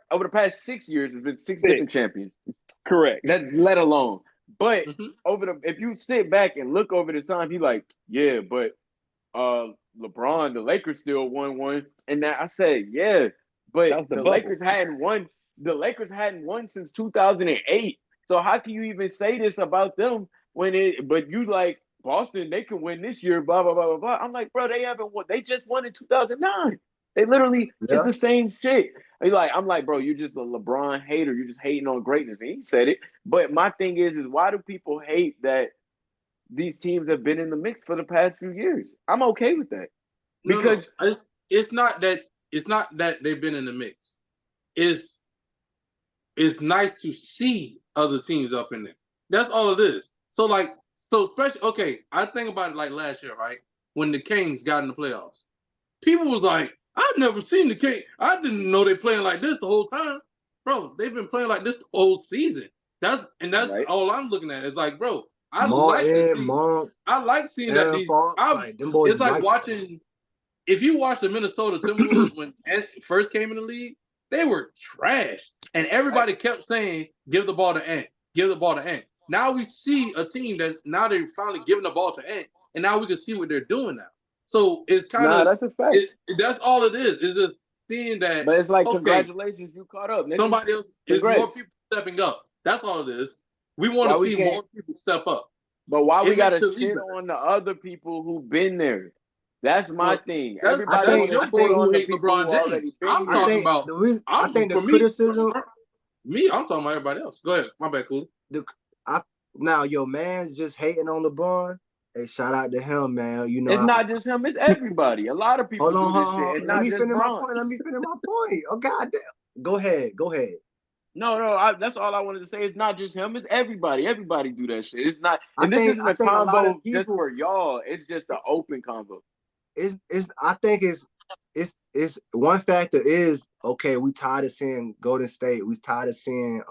over the past 6 years, there's been 6 different champions. Correct. That's let alone. But if you sit back and look over this time, he like, yeah, but LeBron, the Lakers still won one. And that I said, yeah, but the Lakers hadn't won. The Lakers hadn't won since 2008. So how can you even say this about them but you like Boston, they can win this year, blah, blah, blah, blah, blah. I'm like, bro, they haven't won. They just won in 2009. They literally, it's the same shit. I'm like, bro, you're just a LeBron hater. You're just hating on greatness. And he said it. But my thing is why do people hate that these teams have been in the mix for the past few years. I'm okay with that because it's not that they've been in the mix. It's nice to see other teams up in there. That's all it is. So especially I think about it like last year, right? When the Kings got in the playoffs. People was like, I've never seen the Kings. I didn't know they playing like this the whole time. Bro, they've been playing like this the whole season. That's right. All I'm looking at. It's like, bro, I like seeing that these it's like watching if you watch the Minnesota Timberwolves when Ant first came in the league, they were trash. And everybody kept saying, give the ball to Ant. Give the ball to Ant. Now we see a team that's now they're finally giving the ball to Ant. And now we can see what they're doing now. So it's kind of that's a fact. That's all it is. It's just seeing that. But it's like congratulations, you caught up. Nigga. Somebody else is more people stepping up. That's all it is. We want to see more people step up. But why we gotta shit on the other people who've been there? That's my thing. Everybody on LeBron James. I'm talking about. I think the criticism. I'm talking about everybody else. Go ahead. My bad, Cool. Now your man's just hating on LeBron. Hey, shout out to him, man. You know, it's not just him; it's everybody. A lot of people do this shit. Let me finish my point. Oh, goddamn. Go ahead. No. That's all I wanted to say. It's not just him; it's everybody. Everybody do that shit. It's not. And this isn't a combo just for y'all. It's just an open combo. I think it's one factor is we tired of seeing Golden State. We tired of seeing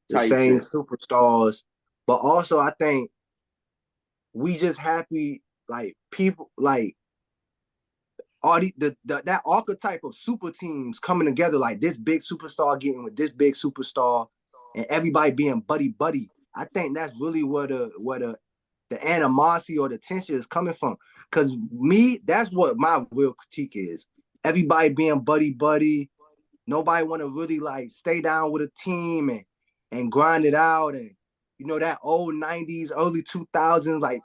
the same superstars, but also I think we just happy like people like all that archetype of super teams coming together, like this big superstar getting with this big superstar and everybody being buddy. I think that's really where the animosity or the tension is coming from. Because that's what my real critique is. Everybody being buddy. Nobody want to really like stay down with a team and grind it out. And you know, that old 90s, early 2000s, like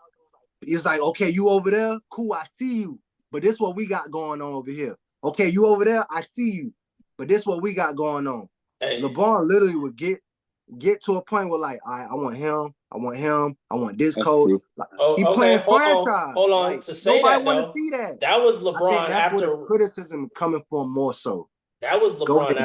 it's like, okay, you over there? Cool, I see you. But this what we got going on over here. Okay, you over there? I see you. But this what we got going on. Hey. LeBron literally would get to a point where like, I want him. I want this coach. Like, he playing franchise. Hold on. Like, to say nobody that, want to see that. That was LeBron after the criticism coming from more so. That was LeBron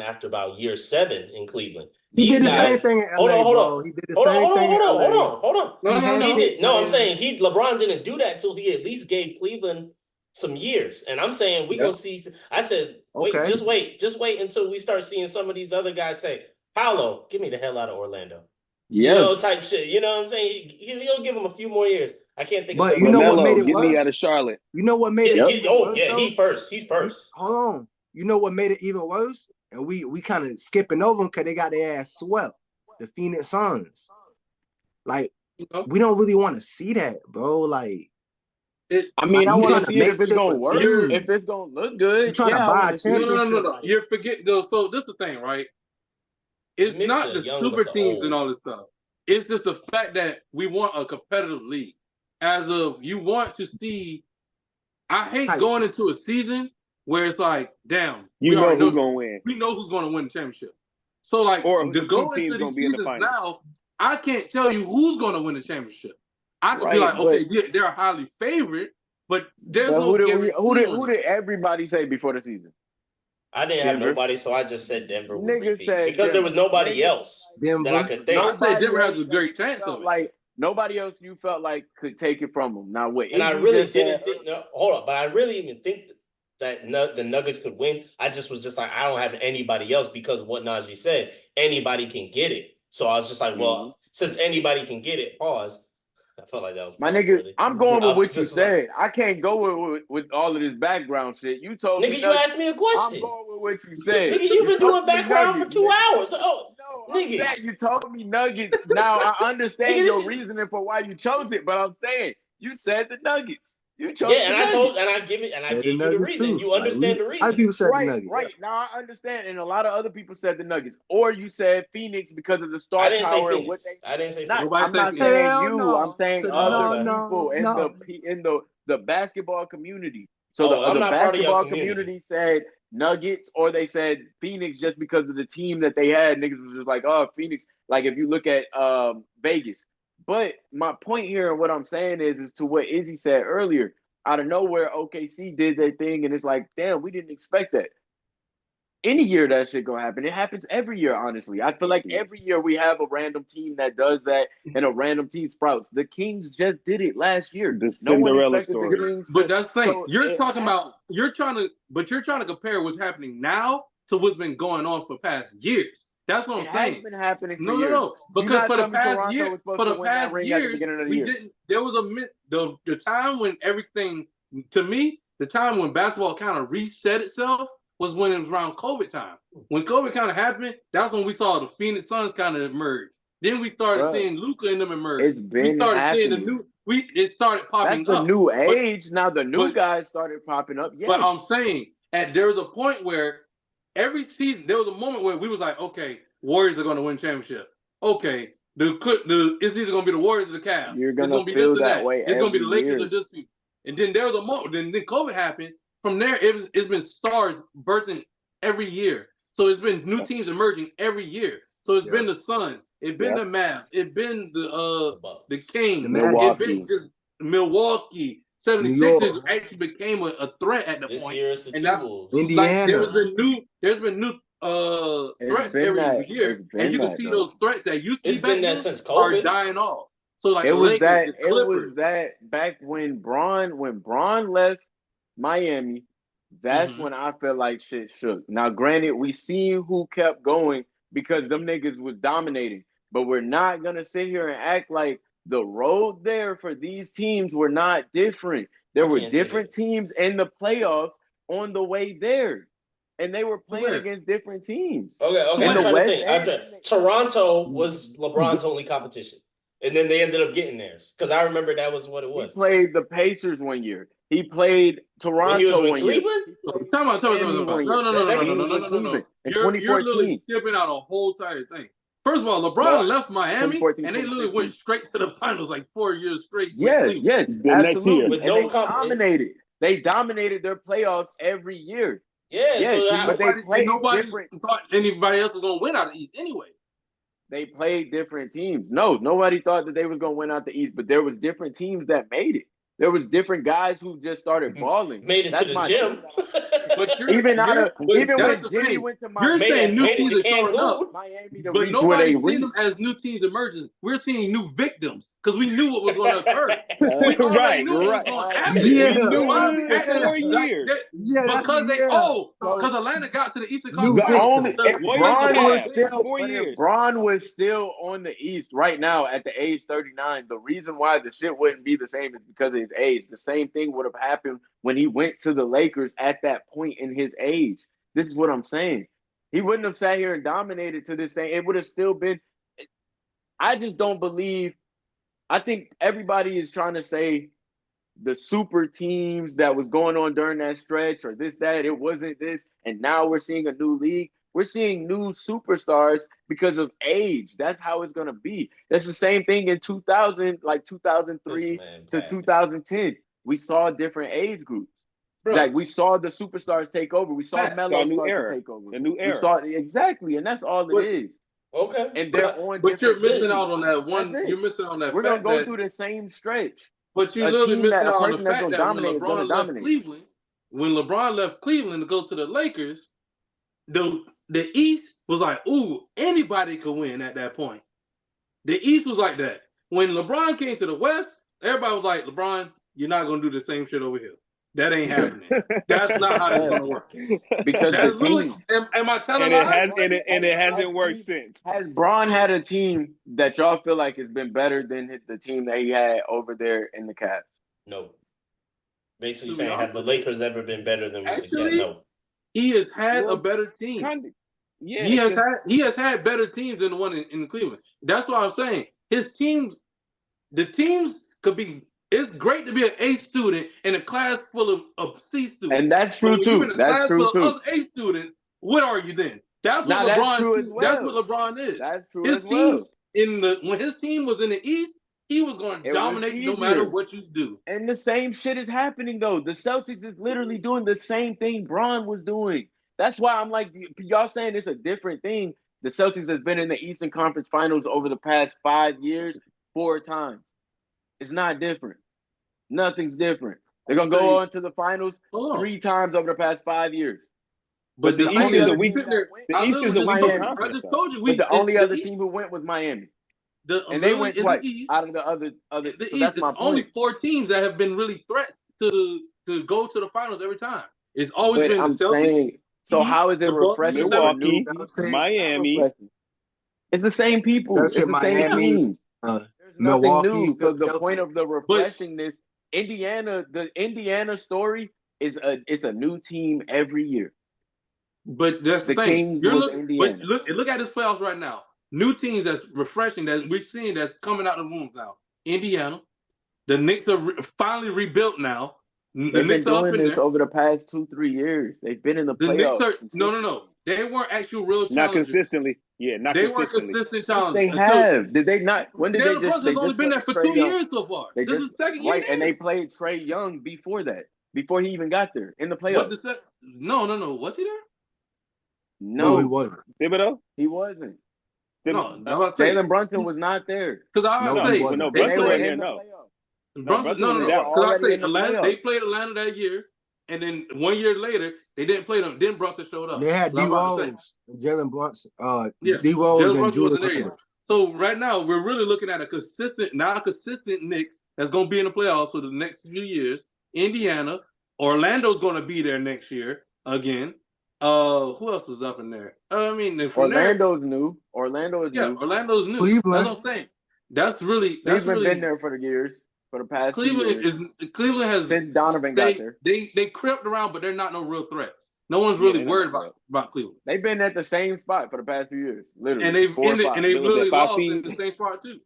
after about year 7 in Cleveland. He did the same thing in LA. Hold on. He did the same thing in LA. Hold on. No, I'm saying LeBron didn't do that till he at least gave Cleveland some years. And I'm saying we gonna see. I said, just wait until we start seeing some of these other guys say, Paolo, get me the hell out of Orlando. Yeah. You know, type shit. You know what I'm saying? He'll give him a few more years. I can't think but of you know what made it get worse? Me out of Charlotte. You know what made it even worse? He's first. Hold on. You know what made it even worse? And we kind of skipping over them because they got their ass swept. The Phoenix Suns. Like, we don't really want to see that, bro. Like, I want to see if it's going to work. If it's going to look good. You're trying to buy a championship. No. You're forgetting, though. So this is the thing, right? It's not the super teams and all this stuff. It's just the fact that we want a competitive league. As of you want to see, I hate going into a season where it's like, damn, you know who's going to win. We know who's going to win the championship. So like, to go into these seasons now, I can't tell you who's going to win the championship. I could be like, okay, they're highly favored, but there's no guarantee. Who did everybody say before the season? I didn't have nobody, so I just said Denver would beat because Denver. There was nobody else that I could think. I said Denver has a great chance of it. Like nobody else you felt like could take it from them. Now wait, and I really didn't think. No, hold on, but I really even think that the Nuggets could win. I just was just like, I don't have anybody else because of what Najee said. Anybody can get it. So I was just like, well, since anybody can get it, pause. I felt like that was my nigga. Really. I'm going with what you said. I can't go with all of this background shit. You told me. Nigga, you asked me a question. I'm going with what you said. Nigga, you've been doing background for 2 hours. Oh, no, nigga, you told me Nuggets. Now I understand your reasoning for why you chose it, but I'm saying you said the Nuggets. You chose I gave you the reason. You understand the reason. People said the Nuggets. Right. Now I understand, and a lot of other people said the Nuggets. Or you said Phoenix because of the star power. I didn't say Phoenix. I'm not saying you. No. I'm saying other people in the basketball community. So the basketball community said Nuggets, or they said Phoenix just because of the team that they had. Niggas was just like, oh, Phoenix. Like if you look at Vegas. But my point here and what I'm saying is to what Izzy said earlier. Out of nowhere, OKC did their thing, and it's like, damn, we didn't expect that. Any year that shit gonna happen. It happens every year, honestly. I feel like every year we have a random team that does that and a random team sprouts. The Kings just did it last year. The No one Cinderella expected story. the Kings But that's the thing. so You're it talking happened. about you're trying to compare what's happening now to what's been going on for past years. That's what It I'm has saying. been happening for No, years. no. Do Because not for the tell me past Toronto year, was supposed for to the win that past ring at the years, beginning of the we year. didn't. There was the time when everything, to me, the time when basketball kind of reset itself was when it was around COVID time. When COVID kind of happened, that's when we saw the Phoenix Suns kind of emerge. Then we started Bruh, seeing Luka in them emerge. it's We been started seeing happening. it started popping That's the up. new But age. Now the new but guys started popping up. Yes. but I'm saying, there was a point where every season there was a moment where we was like, okay, Warriors are going to win championship. Okay, it's either going to be the Warriors or the Cavs. You're It's gonna going to be this feel or that that. way It's going to be every the Lakers year. or this people. And then there was a moment. Then COVID happened. From there, it's been stars birthing every year. So it's been new teams emerging every year. So it's been the Suns. It's been the Mavs. It's been the Kings. The Milwaukee. It's been just Milwaukee. New 76ers York, actually became a threat at the This point. year it's the And that's T-Wolves. like Indiana. there's been new It's threats been every that. year. It's been And you can that, see though. those threats that used to be It's been back that then since are COVID. dying off. So like It the was Lakers, that. the It Clippers. was that back when Braun left Miami. That's when I felt like shit shook. Now, granted, we seen who kept going because them niggas was dominating, but we're not gonna sit here and act like the road there for these teams were not different. There I were can't think different of teams in the playoffs on the way there, and they were playing Where? against different teams. Okay, In I'm the trying to West think. and Toronto was LeBron's only competition, and then they ended up getting theirs because I remember that was what it he was played the Pacers one year. He played when he was Toronto with one year. Cleveland. He played Time out. Miami No, one no, year. no, The no, no, second no, He no, was no, with no, no, no. Cleveland in You're literally 2014. skipping out a whole entire thing. First of all, No, LeBron left Miami 2014, and they literally went 2015. straight to the finals like 4 years straight with Yes, Cleveland. yes, The next year. absolutely. with And no they comp. dominated. They dominated their playoffs every year. Yeah, Yes, so but they played Nobody different. thought anybody else was gonna win out of the East anyway. They played different teams. No, nobody thought that they was gonna win out the East, but there was different teams that made it. There was different guys who just started balling. made it to That's the my gym. thing. But Even that's when the Jimmy thing. went to You're Miami, saying new made it teams to are showing up, Cancun. Miami to but reach where they nobody's seeing reached. them as new teams emerging. We're seeing new victims because we knew what was going to occur. We Right, already knew right. what was going to happen. Yeah. We knew So why are we it for acting 4 like years. Yeah, that's because yeah. Atlanta got to the Eastern New Conference The Finals. only victim. if 4 Because years and a Braun was half. still 4 but if years. Braun was still on the East right now at the age 39, the reason why the shit wouldn't be the same is because of his age. The same thing would have happened when he went to the Lakers at that point in his age. This is what I'm saying. He wouldn't have sat here and dominated to this thing. It would have still been. I just don't believe. I think everybody is trying to say the super teams that was going on during that stretch or this, that, it wasn't this. And now we're seeing a new league. We're seeing new superstars because of age. That's how it's going to be. That's the same thing in 2000, like 2003 to 2010. We saw different age groups. Bro, Like we saw the superstars take over. We saw Pat, Melo Saw a new start era. to take over. A new We era. saw exactly, and that's all it But- is. Okay, And they're on but you're different missing teams. out on that one. That's it. You're missing on that We're gonna fact go that. through the same stretch. But you're A literally team missing that a out on the person that's fact gonna that when dominate is gonna LeBron left dominate. Cleveland, to go to the Lakers, the East was like, ooh, anybody could win at that point. The East was like that. When LeBron came to the West, everybody was like, LeBron, you're not gonna do the same shit over here. That ain't happening. That's not how that's gonna work. Because That's the really. team Am I telling And it lies? hasn't worked since. has Braun had a team that y'all feel like has been better than the team that he had over there in the Cavs. no. Basically To be saying, have honest the with you, Lakers ever been better than the actually, No. he has had Well, a better team. Kinda, yeah. He has had better teams than the one in Cleveland. That's what I'm saying. His teams, the teams could be. It's great to be an A student in a class full of C students. And that's But true when you're in too. a That's class true full too. of other A students, what are you then? That's what Now, that's LeBron. true as That's well. what LeBron is. That's true His as well. teams when his team was in the East, he was going to It was dominate no matter easier. what you do. And the same shit is happening though. The Celtics is literally doing the same thing Braun was doing. That's why I'm like, y'all saying it's a different thing. The Celtics has been in the Eastern Conference Finals over the past 5 years. 4 times. It's not different. Nothing's different. They're gonna I'll tell go you- on to the finals Hold on. 3 times over the past 5 years. But the the East only is a other weak- team there, went, The I East is literally a just weaker told you. I conference. just told you. but the only other East- team who went was Miami, the and they literally went in twice the East. out of the other. The So East that's is my only point. 4 teams that have been really threats to go to the finals every time. It's always But been the I'm Celtics. saying, so Heat, how is it the Bucks, refreshing the for a 76ers. new team? Celtics, Miami. Refreshing. It's the same people. Celtics, It's the same Miami, teams. uh, There's nothing Milwaukee, new. So the point Philadelphia. of the refreshingness, the Indiana story is it's a new team every year. But that's the The thing. Kings You're was looking, Indiana. but look at this playoffs right now. New teams that's refreshing that we're seeing that's coming out of the rooms now. Indiana, the Knicks are finally rebuilt now. The They've been Knicks are up doing in this there. over the past 2-3 years. They've been in the The Knicks playoffs. are no. They weren't actual real Not challengers. consistently. Yeah, not They weren't consistently. consistent Yes, challengers. they have. Did they not? When did they Jalen just? Brunson's They only just been there played for Trae 2 Young. years so far. They This just is the second right, year. and they played Trae Young before that. Before he even got there in the What playoffs. no. Was he there? No, he No, wasn't. Thibodeau? he wasn't. No, that's what I say. Jalen Brunson was not there. Because I No, have he to say, wasn't. No, they Brunson They were wasn't played. there, in the no. playoffs. Brunson, Brunson was no. in They were Dallas. Because I already say in the Atlanta, playoffs. they played Atlanta that year, and then 1 year later they didn't play them. Then Brunson showed up. They had So I'm D about to say, Rose, Jalen Brunson, yeah, D Rose, Jalen and Brunson Julius wasn't there yet. Randle. So right now we're really looking at a consistent Knicks that's going to be in the playoffs for the next few years. Indiana, Orlando's going to be there next year again. Who else is up in there? I mean, then from Orlando's new. Orlando is there, yeah, new. Orlando's new. Cleveland. That's what I'm saying. That's really Cleveland been there for the years, for the past 2 years. Cleveland has Since Donovan got there. They crept around, but they're not no real threats. No one's really they're worried not about Cleveland. They've been at the same spot for the past few years, literally. And they've 4 or ended 5. and they They was literally at 5 lost in seed. the same spot too.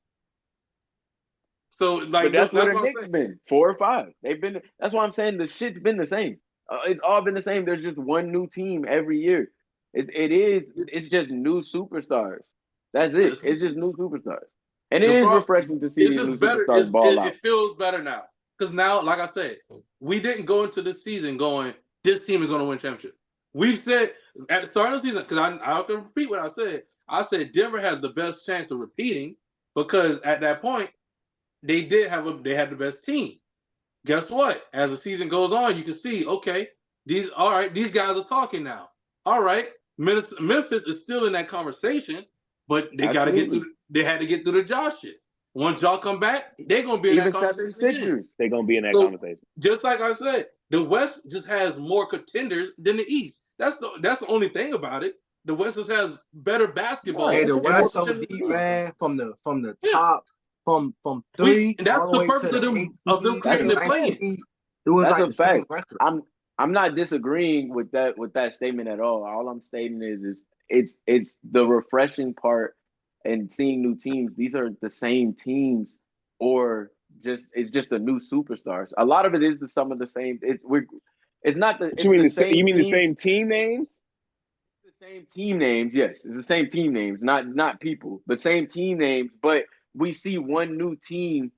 So like But that's where the what I'm Knicks saying. been 4 or 5. They've been. That's why I'm saying the shit's been the same. It's all been the same. There's just one new team every year. It's just new superstars. That's it. Yes. It's just new superstars, and The it is problem- refreshing to see It's these new just better. superstars ball out. It feels better now because now, like I said, we didn't go into this season going this team is going to win championship. We've said at the start of the season because I can repeat what I said. I said Denver has the best chance of repeating because at that point they had the best team. Guess what? As the season goes on, you can see okay, these guys are talking now. All right, Memphis is still in that conversation, but they got to get through. They had to get through the Josh shit. Once y'all come back, they're gonna be in that conversation again. They're gonna be in that So, conversation. Just like I said, the West just has more contenders than the East. That's the only thing about it. The West just has better basketball. Hey, the and West more so contenders. deep, man. From the Yeah. top, from 3 and that's all the the way purpose to of the them- 8 of them seed, creating to the the play-in. 9 seed. It was That's like a the same fact. record. I'm not disagreeing with that statement at all. All I'm stating is it's the refreshing part and seeing new teams. These are the same teams, or it's just the new superstars. A lot of it is some of the same. It's not the. It's You mean the same. You mean the teams. same team names? The same team names, yes. It's the same team names, not people, but same team names. But we see one new team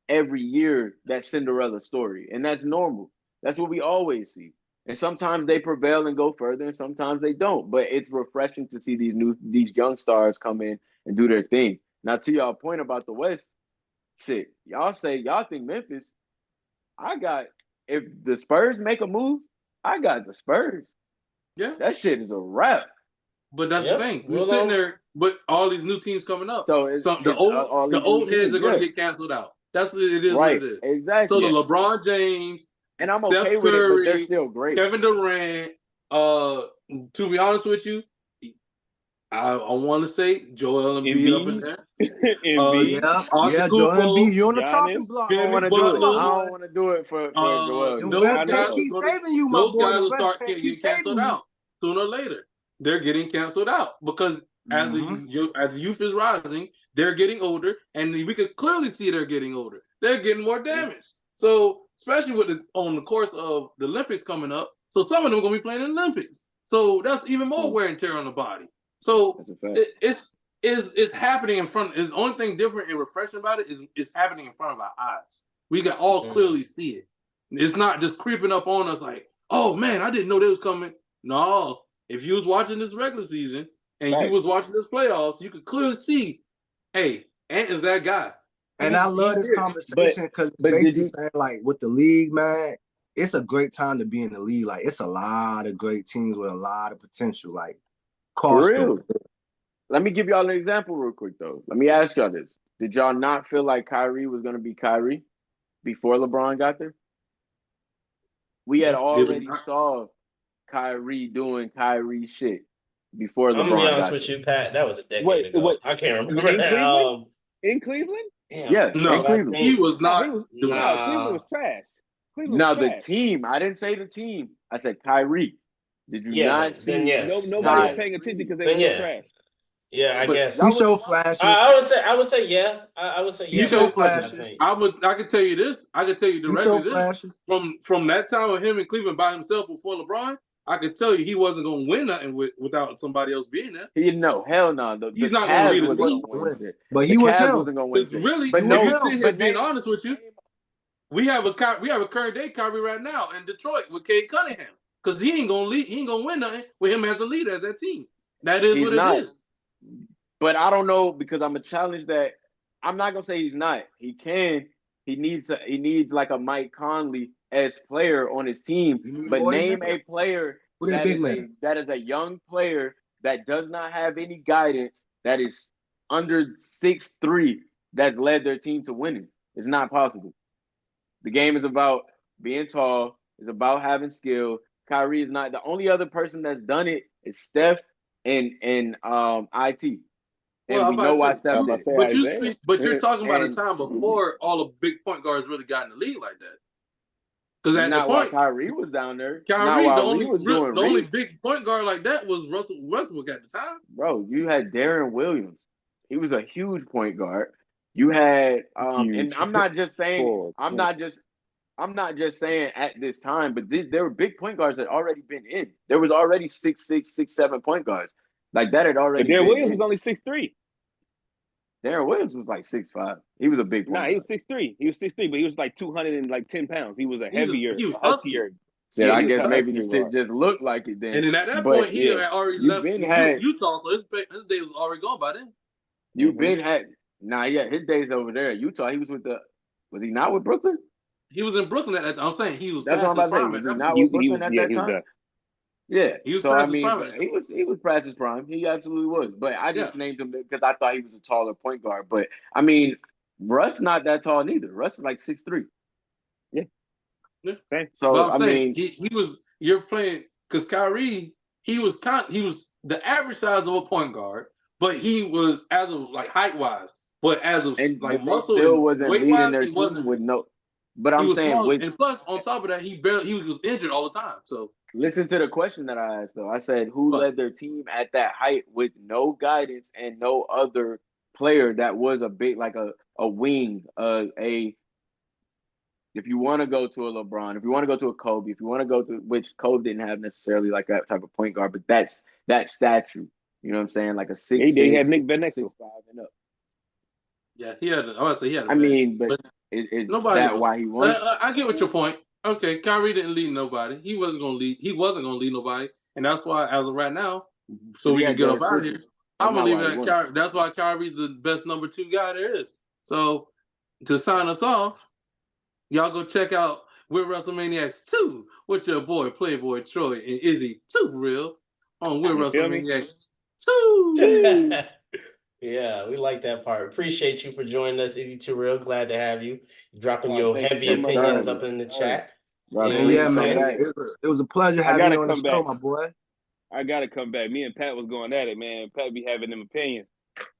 every year. That Cinderella story, and that's normal. That's what we always see. And sometimes they prevail and go further, and sometimes they don't. But it's refreshing to see these young stars come in and do their thing. Now, to y'all point about the West, shit, y'all say y'all think Memphis. If the Spurs make a move, I got the Spurs. Yeah, That shit is a wrap. but that's Yep, the thing. We're well, sitting there with all these new teams coming up. So the all these old new heads teams, are going to yeah. get canceled out. That's it is Right, what it is. exactly. So the LeBron James, And I'm Steph okay with it, but they're Curry, still great. Kevin Durant. To be honest with you, I want to say Joel Embiid up in there. Embiid. Yeah, Joel Embiid, you're on the Giannis, chopping block. I don't want to do it. Butler. I don't want to do it for Joel. The those West guys can't keep gonna- saving you, my Those boy. guys The will West start can't getting keep saving canceled you. out sooner or later. They're getting canceled out because as the youth is rising, they're getting older, and we could clearly see they're getting older. They're getting more damaged. So especially on the course of the Olympics coming up, so some of them are going to be playing in the Olympics. So that's even more wear and tear on the body. So That's a fact. it's happening in front. Is the only thing different and refreshing about it is it's happening in front of our eyes. We can all clearly see it. It's not just creeping up on us like, oh man, I didn't know they was coming. No, if you was watching this regular season and you was watching this playoffs, you could clearly see, hey, Ant is that guy. And I love this conversation because it's basically saying, like, with the league, man, it's a great time to be in the league. Like, it's a lot of great teams with a lot of potential. Like, for real. Let me give y'all an example real quick, though. Let me ask y'all this. Did y'all not feel like Kyrie was going to be Kyrie before LeBron got there? We had already saw Kyrie doing Kyrie shit before LeBron got there. I'm going to be honest with you, Pat. That was a decade ago. I can't remember. In Cleveland? Yeah, no, in Cleveland. He was not. Cleveland was trash. The team. I didn't say the team. I said Kyrie. Did you not see? Then yes. Nobody was paying attention because they were trash. Yeah, I guess. He showed flashes. I would say yeah. I would say yeah. He showed flashes. I can tell you this. I can tell you the rest of this. Flashes. From that time of him in Cleveland by himself before LeBron, I could tell you he wasn't going to win nothing without somebody else being there. Hell no. He's not going to lead the team. But he was him. Wasn't going to win. Really, but when you sit here being honest with you, we have a current day Kyrie right now in Detroit with Cade Cunningham because he ain't going to lead. He ain't going to win nothing with him as a leader as that team. That is what it is. But I don't know because I'm a challenge that I'm not gonna say he's not. He can. He needs like a Mike Conley as player on his team. But name a player that is a young player that does not have any guidance that is under 6'3" that led their team to winning. It's not possible. The game is about being tall. It's about having skill. Kyrie is not the only other person that's done it. Is Steph and IT. And we know why Steph did it. But you're talking about a time before all the big point guards really got in the league like that. Because at the point, Kyrie was down there. Kyrie, the only big point guard like that was Russell Westbrook at the time. Bro, you had Darren Williams. He was a huge point guard. You had, and I'm not just saying, I'm not just saying at this time, but there were big point guards that already been in. There was already 6'6", 6'7" point guards. Like that had already been Darren Williams was only 6'3". Darren Williams was like 6'5". He was a big point. He was 6'3". He was 6'3", but he was like 210 pounds. He was a heavier, huskier. Yeah, I guess maybe the shit just looked like it then. And then at that point, he had already left Utah, so his day was already gone by then. His days over there. Utah, he was was he not with Brooklyn? He was in Brooklyn at that time. I'm saying he was past his prime. Was he not with Brooklyn at that time? Yeah, he was past his prime. He was past his prime. He absolutely was. But I just named him because I thought he was a taller point guard. But I mean, Russ not that tall neither. Russ is like 6'3". Yeah. So but I'm saying, he was. You're playing because Kyrie. He was the average size of a point guard, but he was as of like height wise. But as of like muscle still wasn't weight leading wise, their he wasn't with no. But I'm saying, and plus on top of that, he was injured all the time. So. Listen to the question that I asked, though. I said, who led their team at that height with no guidance and no other player that was a big, like a wing, if you want to go to a LeBron, if you want to go to a Kobe, if you want to go to, which Kobe didn't have necessarily like that type of point guard, but that's that stature. You know what I'm saying? Like a 6'6". He had Nick Van Exel. 6'5" and up. Yeah, he had. I would say he had. I mean, but it's that why he won. I get what your point. Okay, Kyrie didn't lead nobody. He wasn't gonna lead. He wasn't gonna lead nobody, and that's why, as of right now, so we can get up out of here. I'm gonna leave it at Kyrie. That's why Kyrie's the best number 2 guy there is. So to sign us off, y'all go check out We're WrestleManiacs 2 with your boy Playboy Troy and Izzy 2 Real on We're WrestleManiacs 2. Yeah, we like that part. Appreciate you for joining us, Izzy Too Real. Glad to have you. Dropping your heavy opinions up in the chat. Yeah, man. It was a pleasure having you on the show, my boy. I gotta come back. Me and Pat was going at it, man. Pat be having them opinions.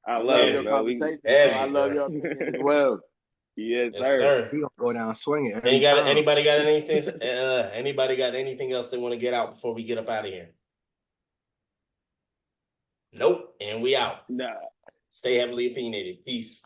I love your conversation. I love your opinion as well. Yes, sir. He gonna go down swinging. Anybody got anything? Anybody got anything else they want to get out before we get up out of here? Nope. And we out. Nah. Stay heavily opinionated. Peace.